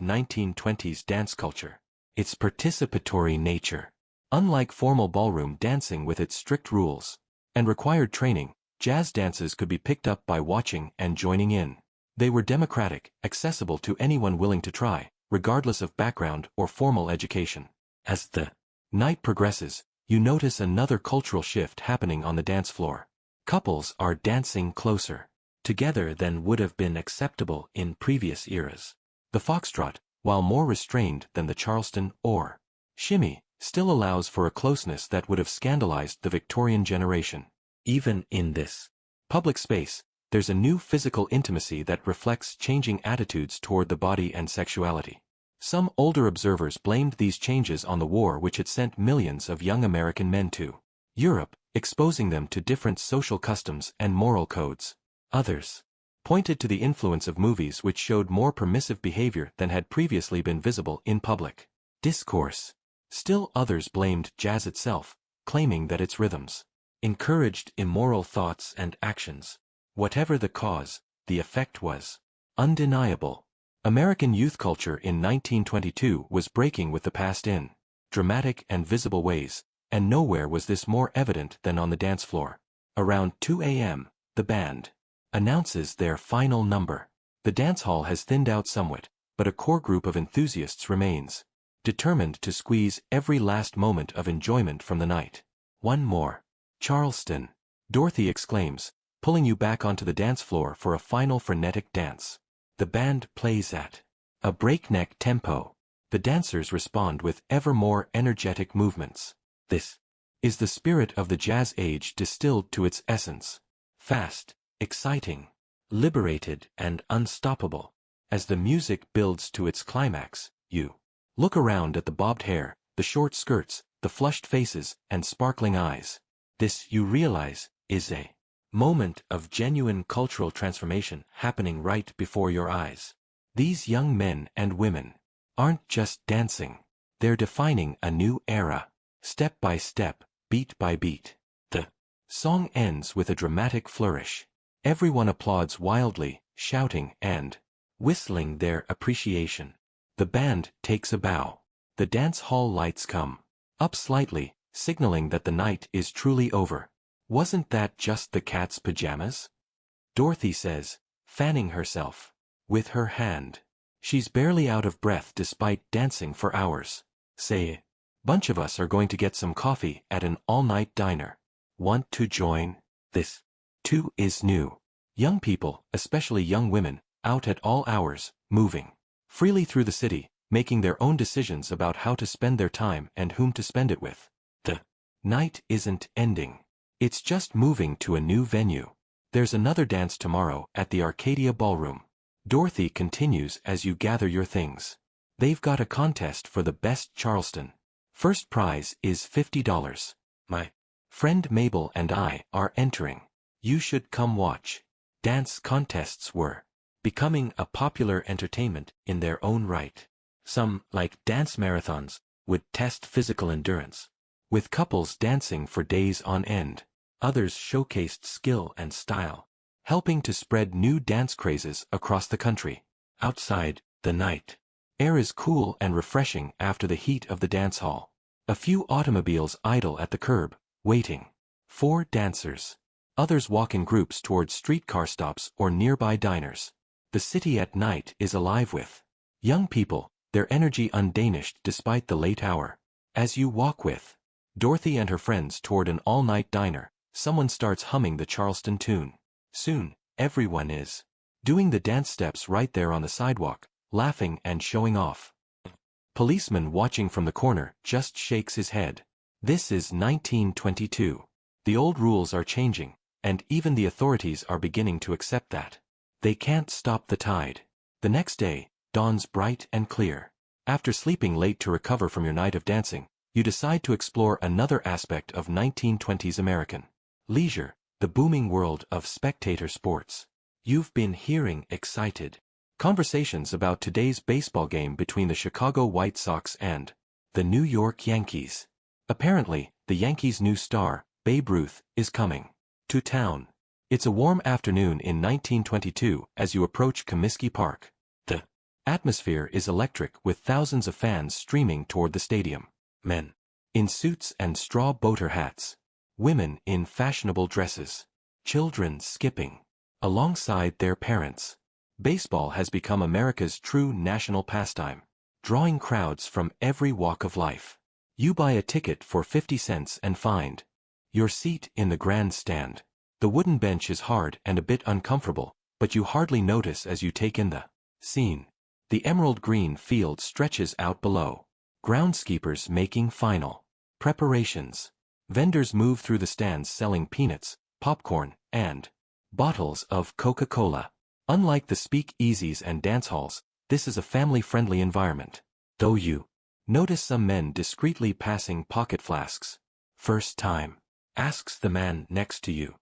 S1: 1920s dance culture, its participatory nature. Unlike formal ballroom dancing with its strict rules and required training, jazz dances could be picked up by watching and joining in. They were democratic, accessible to anyone willing to try, regardless of background or formal education. As the night progresses, you notice another cultural shift happening on the dance floor. Couples are dancing closer together than would have been acceptable in previous eras. The foxtrot, while more restrained than the Charleston or shimmy, still allows for a closeness that would have scandalized the Victorian generation. Even in this public space, there's a new physical intimacy that reflects changing attitudes toward the body and sexuality. Some older observers blamed these changes on the war which had sent millions of young American men to Europe, exposing them to different social customs and moral codes. Others pointed to the influence of movies which showed more permissive behavior than had previously been visible in public discourse. Still others blamed jazz itself, claiming that its rhythms encouraged immoral thoughts and actions. Whatever the cause, the effect was undeniable. American youth culture in 1922 was breaking with the past in dramatic and visible ways, and nowhere was this more evident than on the dance floor. Around 2 a.m., the band announces their final number. The dance hall has thinned out somewhat, but a core group of enthusiasts remains, determined to squeeze every last moment of enjoyment from the night. One more. Charleston, Dorothy exclaims, pulling you back onto the dance floor for a final frenetic dance. The band plays at a breakneck tempo. The dancers respond with ever more energetic movements. This is the spirit of the jazz age distilled to its essence. Fast, exciting, liberated, and unstoppable. As the music builds to its climax, you look around at the bobbed hair, the short skirts, the flushed faces, and sparkling eyes. This, you realize, is a moment of genuine cultural transformation happening right before your eyes. These young men and women aren't just dancing. They're defining a new era. Step by step, beat by beat. The song ends with a dramatic flourish. Everyone applauds wildly, shouting and whistling their appreciation. The band takes a bow. The dance hall lights come up slightly, signaling that the night is truly over. Wasn't that just the cat's pajamas? Dorothy says, fanning herself with her hand. She's barely out of breath despite dancing for hours. Say, bunch of us are going to get some coffee at an all-night diner. Want to join? This, too, is new. Young people, especially young women, out at all hours, moving freely through the city, making their own decisions about how to spend their time and whom to spend it with. The night isn't ending. It's just moving to a new venue. There's another dance tomorrow at the Arcadia Ballroom. Dorothy continues as you gather your things. They've got a contest for the best Charleston. First prize is $50. My friend Mabel and I are entering. You should come watch. Dance contests were becoming a popular entertainment in their own right. Some, like dance marathons, would test physical endurance, with couples dancing for days on end. Others showcased skill and style, helping to spread new dance crazes across the country. Outside, the night air is cool and refreshing after the heat of the dance hall. A few automobiles idle at the curb, waiting for dancers. Others walk in groups towards streetcar stops or nearby diners. The city at night is alive with young people, their energy undiminished despite the late hour. As you walk with Dorothy and her friends toward an all-night diner, someone starts humming the Charleston tune. Soon, everyone is doing the dance steps right there on the sidewalk, laughing and showing off. Policeman watching from the corner just shakes his head. This is 1922. The old rules are changing, and even the authorities are beginning to accept that. They can't stop the tide. The next day dawns bright and clear. After sleeping late to recover from your night of dancing, you decide to explore another aspect of 1920s American leisure, the booming world of spectator sports. You've been hearing excited conversations about today's baseball game between the Chicago White Sox and the New York Yankees. Apparently, the Yankees' new star, Babe Ruth, is coming to town. It's a warm afternoon in 1922 as you approach Comiskey Park. The atmosphere is electric with thousands of fans streaming toward the stadium. Men in suits and straw boater hats. Women in fashionable dresses. Children skipping alongside their parents. Baseball has become America's true national pastime, drawing crowds from every walk of life. You buy a ticket for 50 cents and find your seat in the grandstand. The wooden bench is hard and a bit uncomfortable, but you hardly notice as you take in the scene. The emerald green field stretches out below. Groundskeepers making final preparations. Vendors move through the stands selling peanuts, popcorn, and bottles of Coca-Cola. Unlike the speak-easies and dance halls, this is a family-friendly environment. Though you notice some men discreetly passing pocket flasks. First time? Asks the man next to you.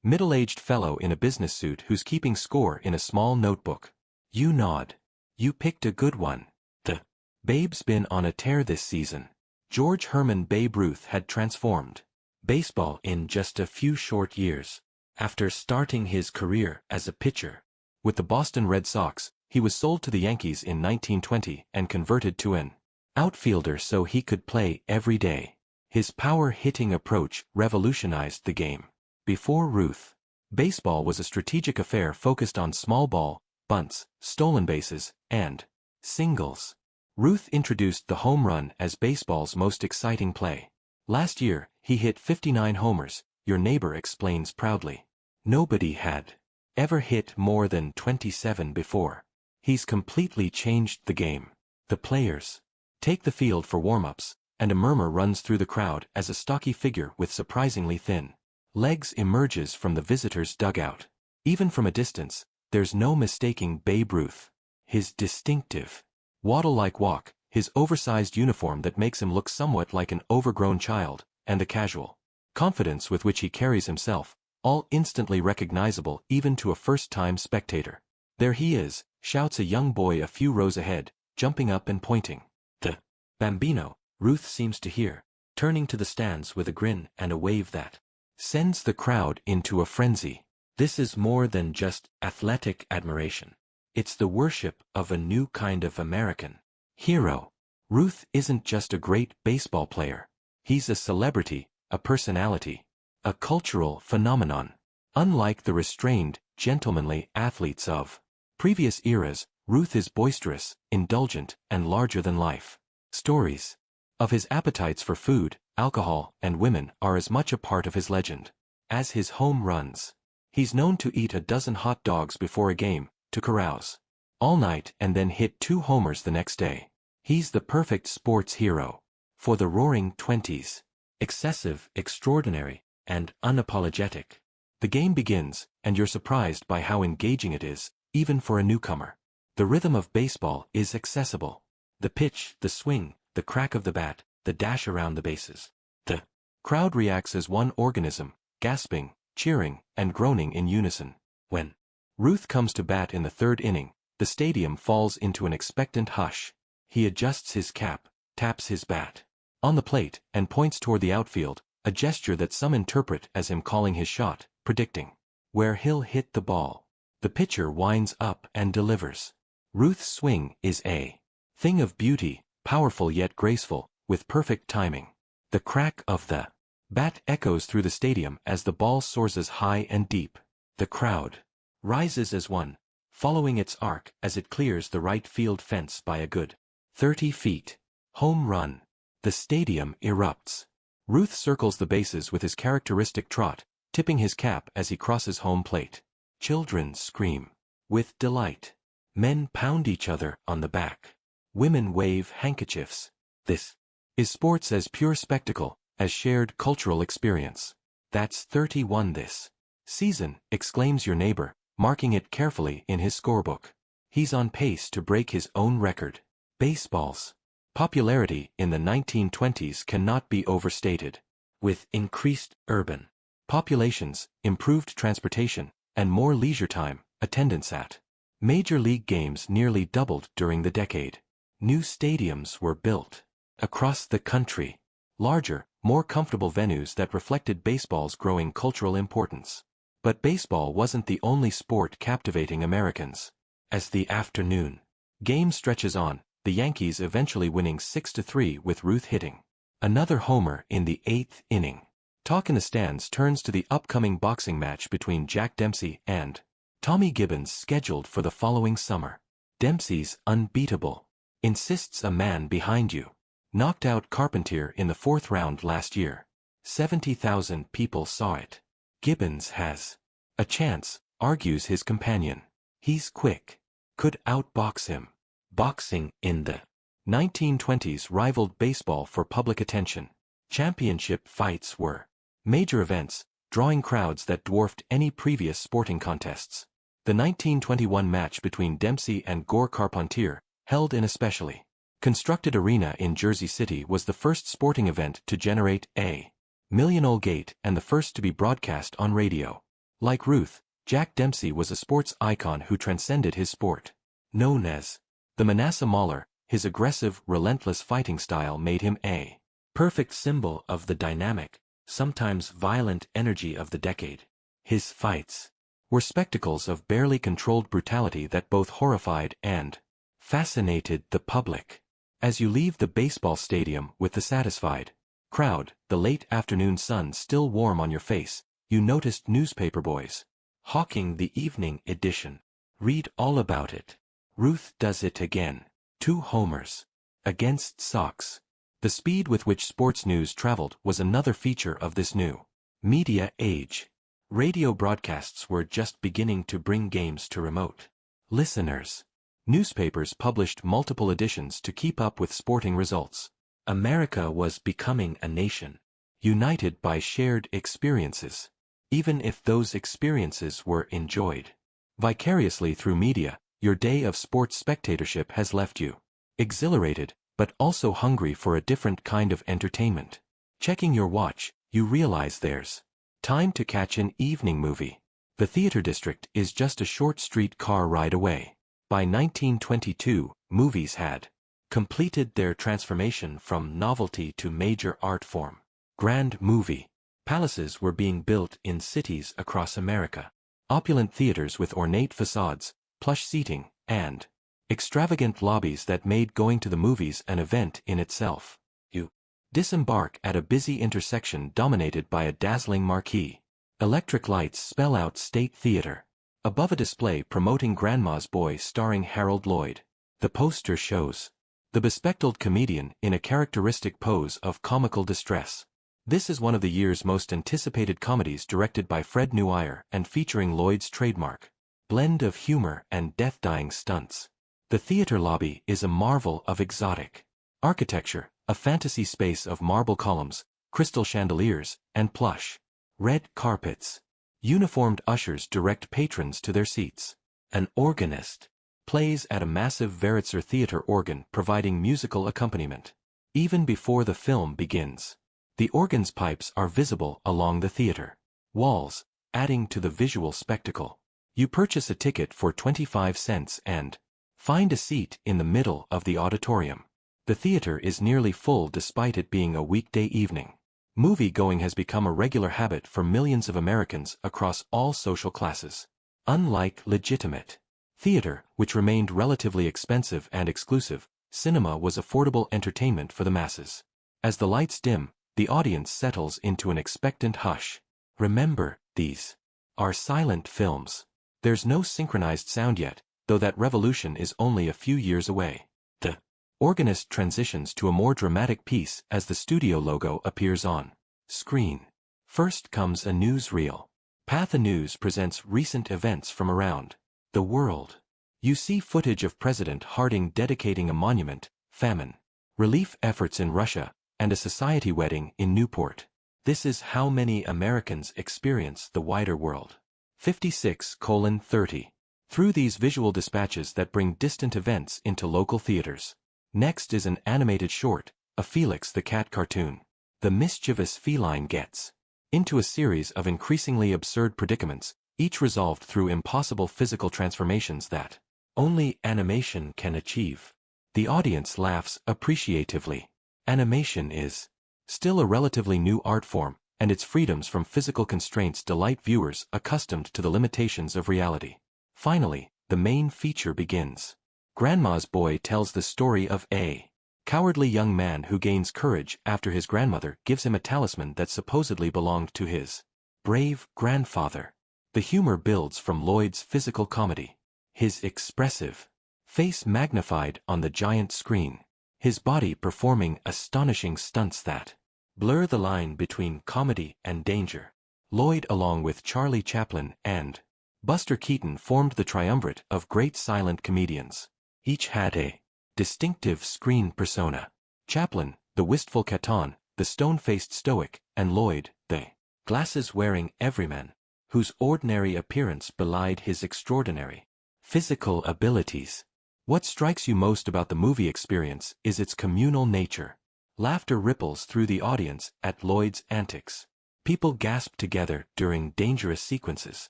S1: Middle-aged fellow in a business suit who's keeping score in a small notebook. You nod. You picked a good one. The Babe's been on a tear this season. George Herman Babe Ruth had transformed baseball in just a few short years. After starting his career as a pitcher with the Boston Red Sox, He was sold to the Yankees in 1920 and converted to an outfielder so he could play every day. His power-hitting approach revolutionized the game. Before Ruth, baseball was a strategic affair focused on small ball, bunts, stolen bases, and singles. Ruth introduced the home run as baseball's most exciting play. Last year, he hit 59 homers, your neighbor explains proudly. Nobody had ever hit more than 27 before. He's completely changed the game. The players take the field for warm-ups, and a murmur runs through the crowd as a stocky figure with surprisingly thin legs emerges from the visitors' dugout. Even from a distance, there's no mistaking Babe Ruth. His distinctive waddle-like walk, his oversized uniform that makes him look somewhat like an overgrown child, and the casual confidence with which he carries himself, all instantly recognizable even to a first-time spectator. There he is, shouts a young boy a few rows ahead, jumping up and pointing. The Bambino, Ruth seems to hear, turning to the stands with a grin and a wave that sends the crowd into a frenzy. This is more than just athletic admiration. It's the worship of a new kind of American hero. Ruth isn't just a great baseball player. He's a celebrity, a personality, a cultural phenomenon. Unlike the restrained, gentlemanly athletes of previous eras, Ruth is boisterous, indulgent, and larger than life. Stories of his appetites for food, alcohol, and women are as much a part of his legend as his home runs. He's known to eat a dozen hot dogs before a game, to carouse all night and then hit 2 homers the next day. He's the perfect sports hero for the Roaring Twenties. Excessive, extraordinary, and unapologetic. The game begins, and you're surprised by how engaging it is, even for a newcomer. The rhythm of baseball is accessible. The pitch, the swing, the crack of the bat, the dash around the bases. The crowd reacts as one organism, gasping, cheering, and groaning in unison. When Ruth comes to bat in the 3rd inning, the stadium falls into an expectant hush. He adjusts his cap, taps his bat on the plate, and points toward the outfield, a gesture that some interpret as him calling his shot, predicting where he'll hit the ball. The pitcher winds up and delivers. Ruth's swing is a thing of beauty, powerful yet graceful, with perfect timing. The crack of the bat echoes through the stadium as the ball soars high and deep. The crowd rises as one, following its arc as it clears the right field fence by a good 30 feet. Home run. The stadium erupts. Ruth circles the bases with his characteristic trot, tipping his cap as he crosses home plate. Children scream with delight. Men pound each other on the back. Women wave handkerchiefs. This is sports as pure spectacle as shared cultural experience. That's 31 this season, exclaims your neighbor, marking it carefully in his scorebook. He's on pace to break his own record. Baseball's popularity in the 1920s cannot be overstated. With increased urban populations, improved transportation, and more leisure time, attendance at major league games nearly doubled during the decade. New stadiums were built across the country. Larger, more comfortable venues that reflected baseball's growing cultural importance. But baseball wasn't the only sport captivating Americans. As the afternoon game stretches on, the Yankees eventually winning 6-3 with Ruth hitting another homer in the 8th inning. Talk in the stands turns to the upcoming boxing match between Jack Dempsey and Tommy Gibbons scheduled for the following summer. Dempsey's unbeatable insists a man behind you. Knocked out Carpentier in the 4th round last year. 70,000 people saw it. Gibbons has a chance, argues his companion. He's quick. Could outbox him. Boxing in the 1920s rivaled baseball for public attention. Championship fights were major events, drawing crowds that dwarfed any previous sporting contests. The 1921 match between Dempsey and Gore Carpentier, held in a specially constructed arena in Jersey City, was the first sporting event to generate a million gate and the first to be broadcast on radio. Like Ruth, Jack Dempsey was a sports icon who transcended his sport. Known as the Manasseh Mauler, his aggressive, relentless fighting style made him a perfect symbol of the dynamic, sometimes violent energy of the decade. His fights were spectacles of barely controlled brutality that both horrified and fascinated the public. As you leave the baseball stadium with the satisfied crowd, the late afternoon sun still warm on your face, you noticed newspaper boys hawking the evening edition. Read all about it. Ruth does it again. 2 homers. Against Sox. The speed with which sports news traveled was another feature of this new media age. Radio broadcasts were just beginning to bring games to remote listeners. Newspapers published multiple editions to keep up with sporting results. America was becoming a nation, united by shared experiences, even if those experiences were enjoyed vicariously through media. Your day of sports spectatorship has left you exhilarated, but also hungry for a different kind of entertainment. Checking your watch, you realize there's time to catch an evening movie. The theater district is just a short streetcar ride away. By 1922, movies had completed their transformation from novelty to major art form. Grand movie palaces were being built in cities across America. Opulent theaters with ornate facades, plush seating, and extravagant lobbies that made going to the movies an event in itself. You disembark at a busy intersection dominated by a dazzling marquee. Electric lights spell out State Theater. Above a display promoting Grandma's Boy starring Harold Lloyd. The poster shows the bespectacled comedian in a characteristic pose of comical distress. This is one of the year's most anticipated comedies, directed by Fred Newier and featuring Lloyd's trademark blend of humor and death-dying stunts. The theater lobby is a marvel of exotic architecture, a fantasy space of marble columns, crystal chandeliers, and plush red carpets. Uniformed ushers direct patrons to their seats. An organist plays at a massive Wurlitzer theater organ, providing musical accompaniment. Even before the film begins, the organ's pipes are visible along the theater walls, adding to the visual spectacle. You purchase a ticket for 25 cents and find a seat in the middle of the auditorium. The theater is nearly full despite it being a weekday evening. Movie-going has become a regular habit for millions of Americans across all social classes. Unlike legitimate theater, which remained relatively expensive and exclusive, cinema was affordable entertainment for the masses. As the lights dim, the audience settles into an expectant hush. Remember, these are silent films. There's no synchronized sound yet, though that revolution is only a few years away. The organist transitions to a more dramatic piece as the studio logo appears on screen. First comes a newsreel. Patha News presents recent events from around the world. You see footage of President Harding dedicating a monument, famine, relief efforts in Russia, and a society wedding in Newport. This is how many Americans experience the wider world. 56:30. Through these visual dispatches that bring distant events into local theaters. Next is an animated short, a Felix the Cat cartoon. The mischievous feline gets into a series of increasingly absurd predicaments, each resolved through impossible physical transformations that only animation can achieve. The audience laughs appreciatively. Animation is still a relatively new art form, and its freedoms from physical constraints delight viewers accustomed to the limitations of reality. Finally, the main feature begins. Grandma's Boy tells the story of a cowardly young man who gains courage after his grandmother gives him a talisman that supposedly belonged to his brave grandfather. The humor builds from Lloyd's physical comedy. His expressive face magnified on the giant screen. His body performing astonishing stunts that blur the line between comedy and danger. Lloyd, along with Charlie Chaplin and Buster Keaton, formed the triumvirate of great silent comedians. Each had a distinctive screen persona. Chaplin, the wistful Caton, the stone-faced stoic, and Lloyd, the glasses-wearing everyman, whose ordinary appearance belied his extraordinary physical abilities. What strikes you most about the movie experience is its communal nature. Laughter ripples through the audience at Lloyd's antics. People gasp together during dangerous sequences.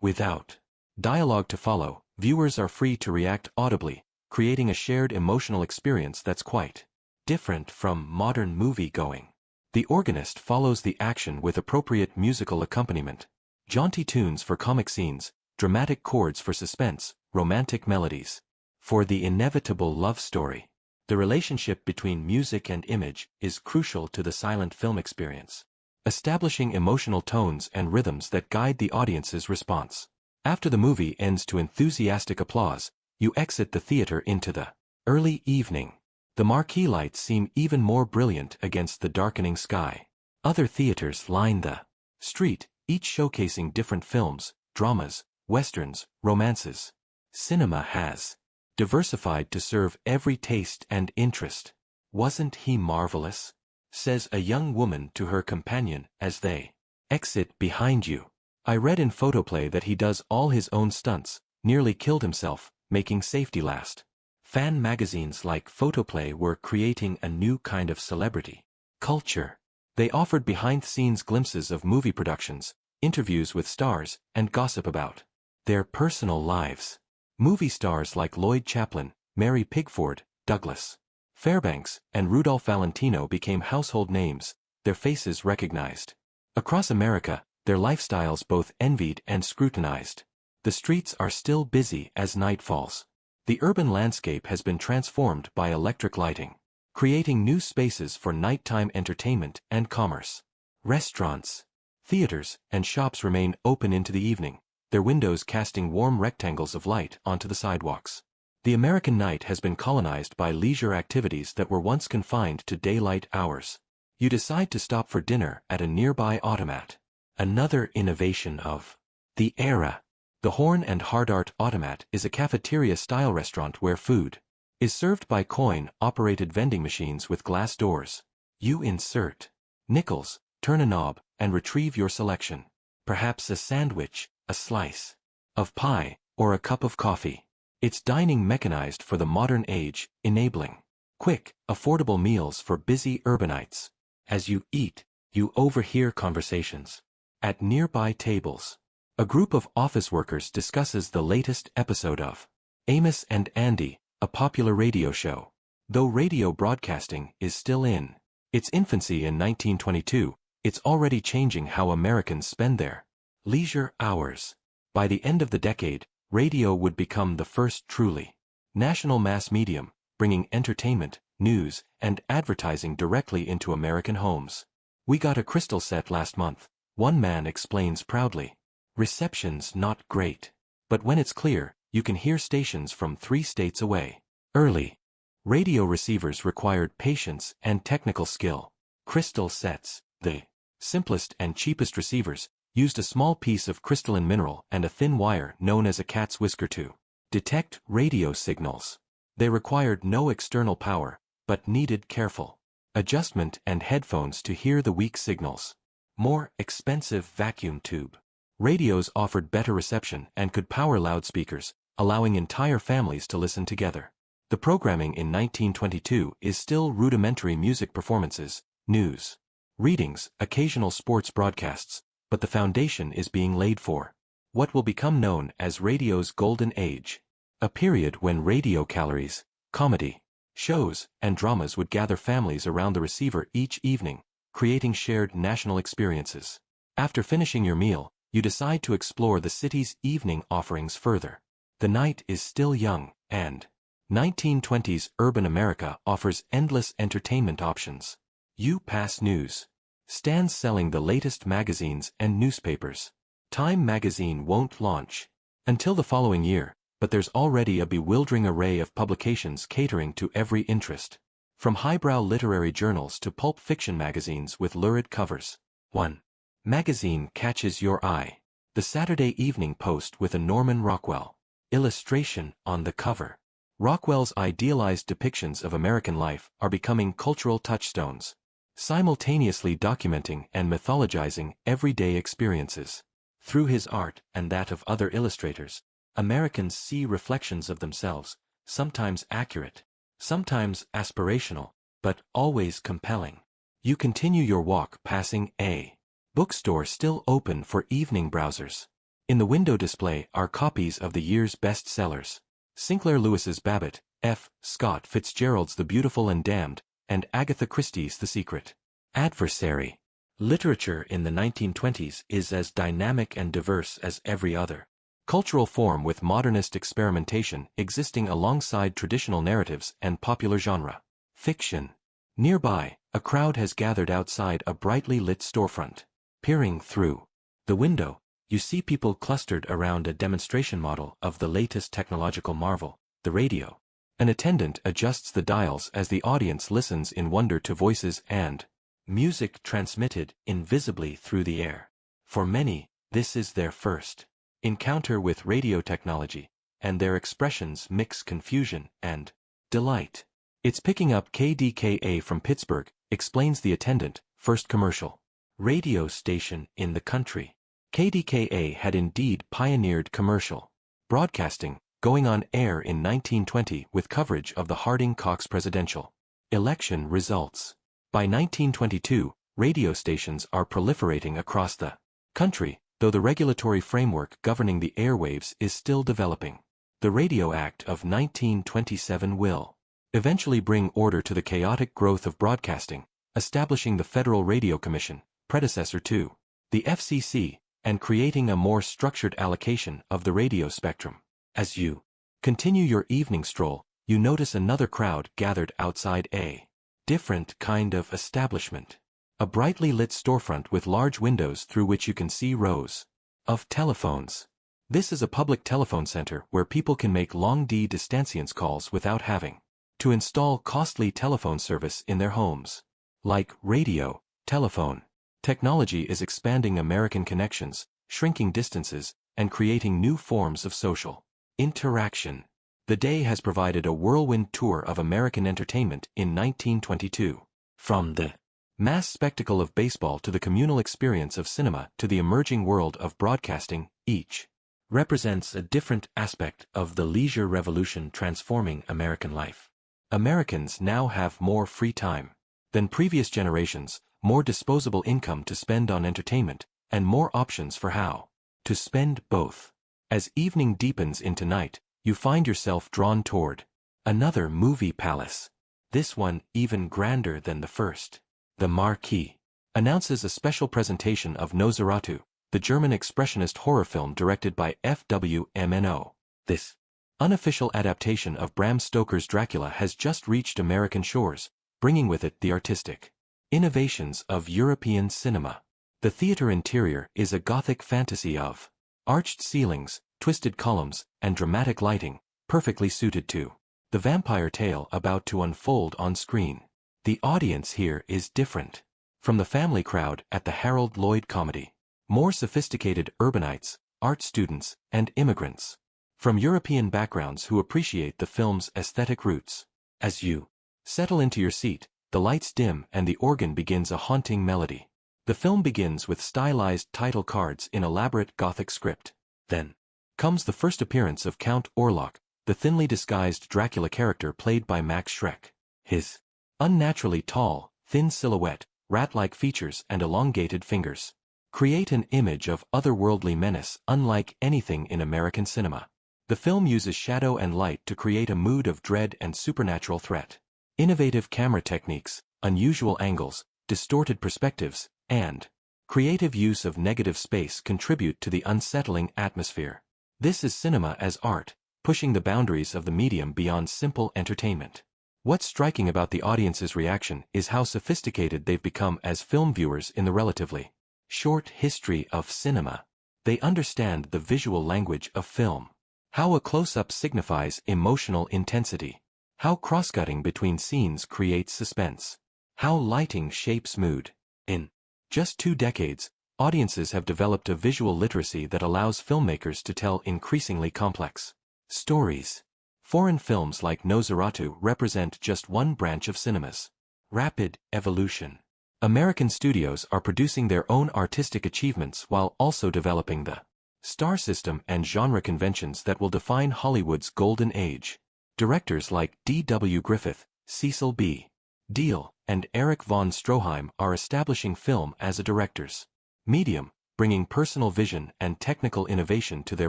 S1: Without dialogue to follow, viewers are free to react audibly, creating a shared emotional experience that's quite different from modern movie-going. The organist follows the action with appropriate musical accompaniment. Jaunty tunes for comic scenes, dramatic chords for suspense, romantic melodies for the inevitable love story. The relationship between music and image is crucial to the silent film experience, establishing emotional tones and rhythms that guide the audience's response. After the movie ends to enthusiastic applause, you exit the theater into the early evening. The marquee lights seem even more brilliant against the darkening sky. Other theaters line the street, each showcasing different films, dramas, westerns, romances. Cinema has diversified to serve every taste and interest. "Wasn't he marvelous?" says a young woman to her companion as they exit behind you. "I read in Photoplay that he does all his own stunts, nearly killed himself, making safety last." Fan magazines like Photoplay were creating a new kind of celebrity culture. They offered behind-the-scenes glimpses of movie productions, interviews with stars, and gossip about their personal lives. Movie stars like Lloyd Chaplin, Mary Pickford, Douglas Fairbanks, and Rudolph Valentino became household names, their faces recognized across America, their lifestyles both envied and scrutinized. The streets are still busy as night falls. The urban landscape has been transformed by electric lighting, creating new spaces for nighttime entertainment and commerce. Restaurants, theaters, and shops remain open into the evening, their windows casting warm rectangles of light onto the sidewalks. The American night has been colonized by leisure activities that were once confined to daylight hours. You decide to stop for dinner at a nearby automat. Another innovation of the era. The Horn and Hardart Automat is a cafeteria-style restaurant where food is served by coin-operated vending machines with glass doors. You insert nickels, turn a knob, and retrieve your selection. Perhaps a sandwich, a slice of pie, or a cup of coffee. It's dining mechanized for the modern age, enabling quick, affordable meals for busy urbanites. As you eat, you overhear conversations at nearby tables. A group of office workers discusses the latest episode of Amos and Andy, a popular radio show. Though radio broadcasting is still in its infancy in 1922, it's already changing how Americans spend their leisure hours. By the end of the decade, radio would become the first truly national mass medium, bringing entertainment, news, and advertising directly into American homes. "We got a Crystal set last month," one man explains proudly. "Reception's not great, but when it's clear, you can hear stations from 3 states away." Early radio receivers required patience and technical skill. Crystal sets, the simplest and cheapest receivers, used a small piece of crystalline mineral and a thin wire known as a cat's whisker to detect radio signals. They required no external power, but needed careful adjustment and headphones to hear the weak signals. More expensive vacuum tube radios offered better reception and could power loudspeakers, allowing entire families to listen together. The programming in 1922 is still rudimentary music performances, news readings, occasional sports broadcasts, but the foundation is being laid for what will become known as radio's golden age, a period when radio calories, comedy, shows, and dramas would gather families around the receiver each evening, creating shared national experiences. After finishing your meal, you decide to explore the city's evening offerings further. The night is still young, and 1920s urban America offers endless entertainment options. You pass news stands selling the latest magazines and newspapers. Time magazine won't launch until the following year, but there's already a bewildering array of publications catering to every interest. From highbrow literary journals to pulp fiction magazines with lurid covers. 1 magazine catches your eye. The Saturday Evening Post with a Norman Rockwell illustration on the cover. Rockwell's idealized depictions of American life are becoming cultural touchstones, simultaneously documenting and mythologizing everyday experiences. Through his art and that of other illustrators, Americans see reflections of themselves, sometimes accurate, sometimes aspirational, but always compelling. You continue your walk passing a bookstore still open for evening browsers. In the window display are copies of the year's bestsellers. Sinclair Lewis's Babbitt, F. Scott Fitzgerald's The Beautiful and Damned, and Agatha Christie's The Secret. Adversary. Literature in the 1920s is as dynamic and diverse as every other cultural form with modernist experimentation existing alongside traditional narratives and popular genre. Fiction. Nearby, a crowd has gathered outside a brightly lit storefront. Peering through the window, you see people clustered around a demonstration model of the latest technological marvel, the radio. An attendant adjusts the dials as the audience listens in wonder to voices and music transmitted invisibly through the air. For many, this is their first encounter with radio technology, and their expressions mix confusion and delight. "It's picking up KDKA from Pittsburgh," explains the attendant, first commercial radio station in the country. KDKA had indeed pioneered commercial broadcasting, going on air in 1920 with coverage of the Harding-Cox presidential election results. By 1922, radio stations are proliferating across the country, though the regulatory framework governing the airwaves is still developing. The Radio Act of 1927 will eventually bring order to the chaotic growth of broadcasting, establishing the Federal Radio Commission, predecessor to the FCC, and creating a more structured allocation of the radio spectrum. As you continue your evening stroll, you notice another crowd gathered outside a different kind of establishment. A brightly lit storefront with large windows through which you can see rows of telephones. This is a public telephone center where people can make long-distance calls without having to install costly telephone service in their homes. Like radio, telephone technology is expanding American connections, shrinking distances, and creating new forms of social interaction. The day has provided a whirlwind tour of American entertainment in 1922. From the mass spectacle of baseball to the communal experience of cinema to the emerging world of broadcasting, each represents a different aspect of the leisure revolution transforming American life. Americans now have more free time than previous generations, more disposable income to spend on entertainment, and more options for how to spend both. As evening deepens into night, you find yourself drawn toward another movie palace. This one even grander than the first. The Marquee announces a special presentation of Nosferatu, the German expressionist horror film directed by F.W. Murnau. This unofficial adaptation of Bram Stoker's Dracula has just reached American shores, bringing with it the artistic innovations of European cinema. The theater interior is a Gothic fantasy of arched ceilings, twisted columns, and dramatic lighting, perfectly suited to the vampire tale about to unfold on screen. The audience here is different from the family crowd at the Harold Lloyd comedy. More sophisticated urbanites, art students, and immigrants from European backgrounds who appreciate the film's aesthetic roots. As you settle into your seat, the lights dim and the organ begins a haunting melody. The film begins with stylized title cards in elaborate Gothic script. Then comes the first appearance of Count Orlok, the thinly disguised Dracula character played by Max Schreck. His unnaturally tall, thin silhouette, rat-like features and elongated fingers create an image of otherworldly menace unlike anything in American cinema. The film uses shadow and light to create a mood of dread and supernatural threat. Innovative camera techniques, unusual angles, distorted perspectives, and creative use of negative space contribute to the unsettling atmosphere. This is cinema as art, pushing the boundaries of the medium beyond simple entertainment. What's striking about the audience's reaction is how sophisticated they've become as film viewers in the relatively short history of cinema. They understand the visual language of film. How a close-up signifies emotional intensity. How cross-cutting between scenes creates suspense. How lighting shapes mood. In just 2 decades, audiences have developed a visual literacy that allows filmmakers to tell increasingly complex stories. Foreign films like Nosferatu represent just one branch of cinema's rapid evolution. American studios are producing their own artistic achievements while also developing the star system and genre conventions that will define Hollywood's golden age. Directors like D.W. Griffith, Cecil B. Deal, and Erich von Stroheim are establishing film as a director's medium, bringing personal vision and technical innovation to their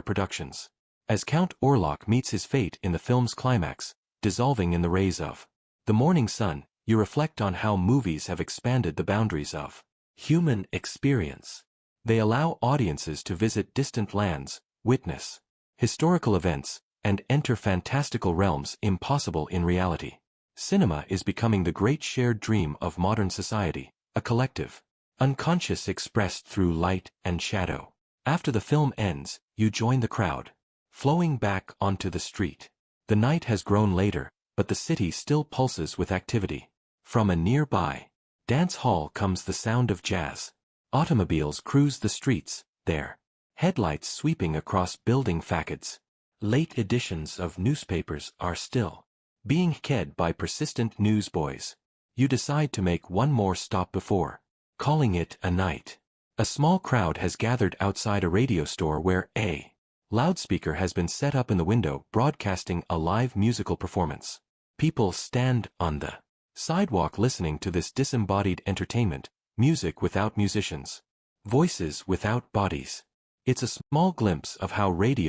S1: productions. As Count Orlok meets his fate in the film's climax, dissolving in the rays of the morning sun, you reflect on how movies have expanded the boundaries of human experience. They allow audiences to visit distant lands, witness historical events, and enter fantastical realms impossible in reality. Cinema is becoming the great shared dream of modern society, a collective, unconscious expressed through light and shadow. After the film ends, you join the crowd, flowing back onto the street. The night has grown later, but the city still pulses with activity. From a nearby dance hall comes the sound of jazz. Automobiles cruise the streets, their headlights sweeping across building facades. Late editions of newspapers are still being read by persistent newsboys. You decide to make one more stop before calling it a night. A small crowd has gathered outside a radio store where a loudspeaker has been set up in the window broadcasting a live musical performance. People stand on the sidewalk listening to this disembodied entertainment, music without musicians, voices without bodies. It's a small glimpse of how radio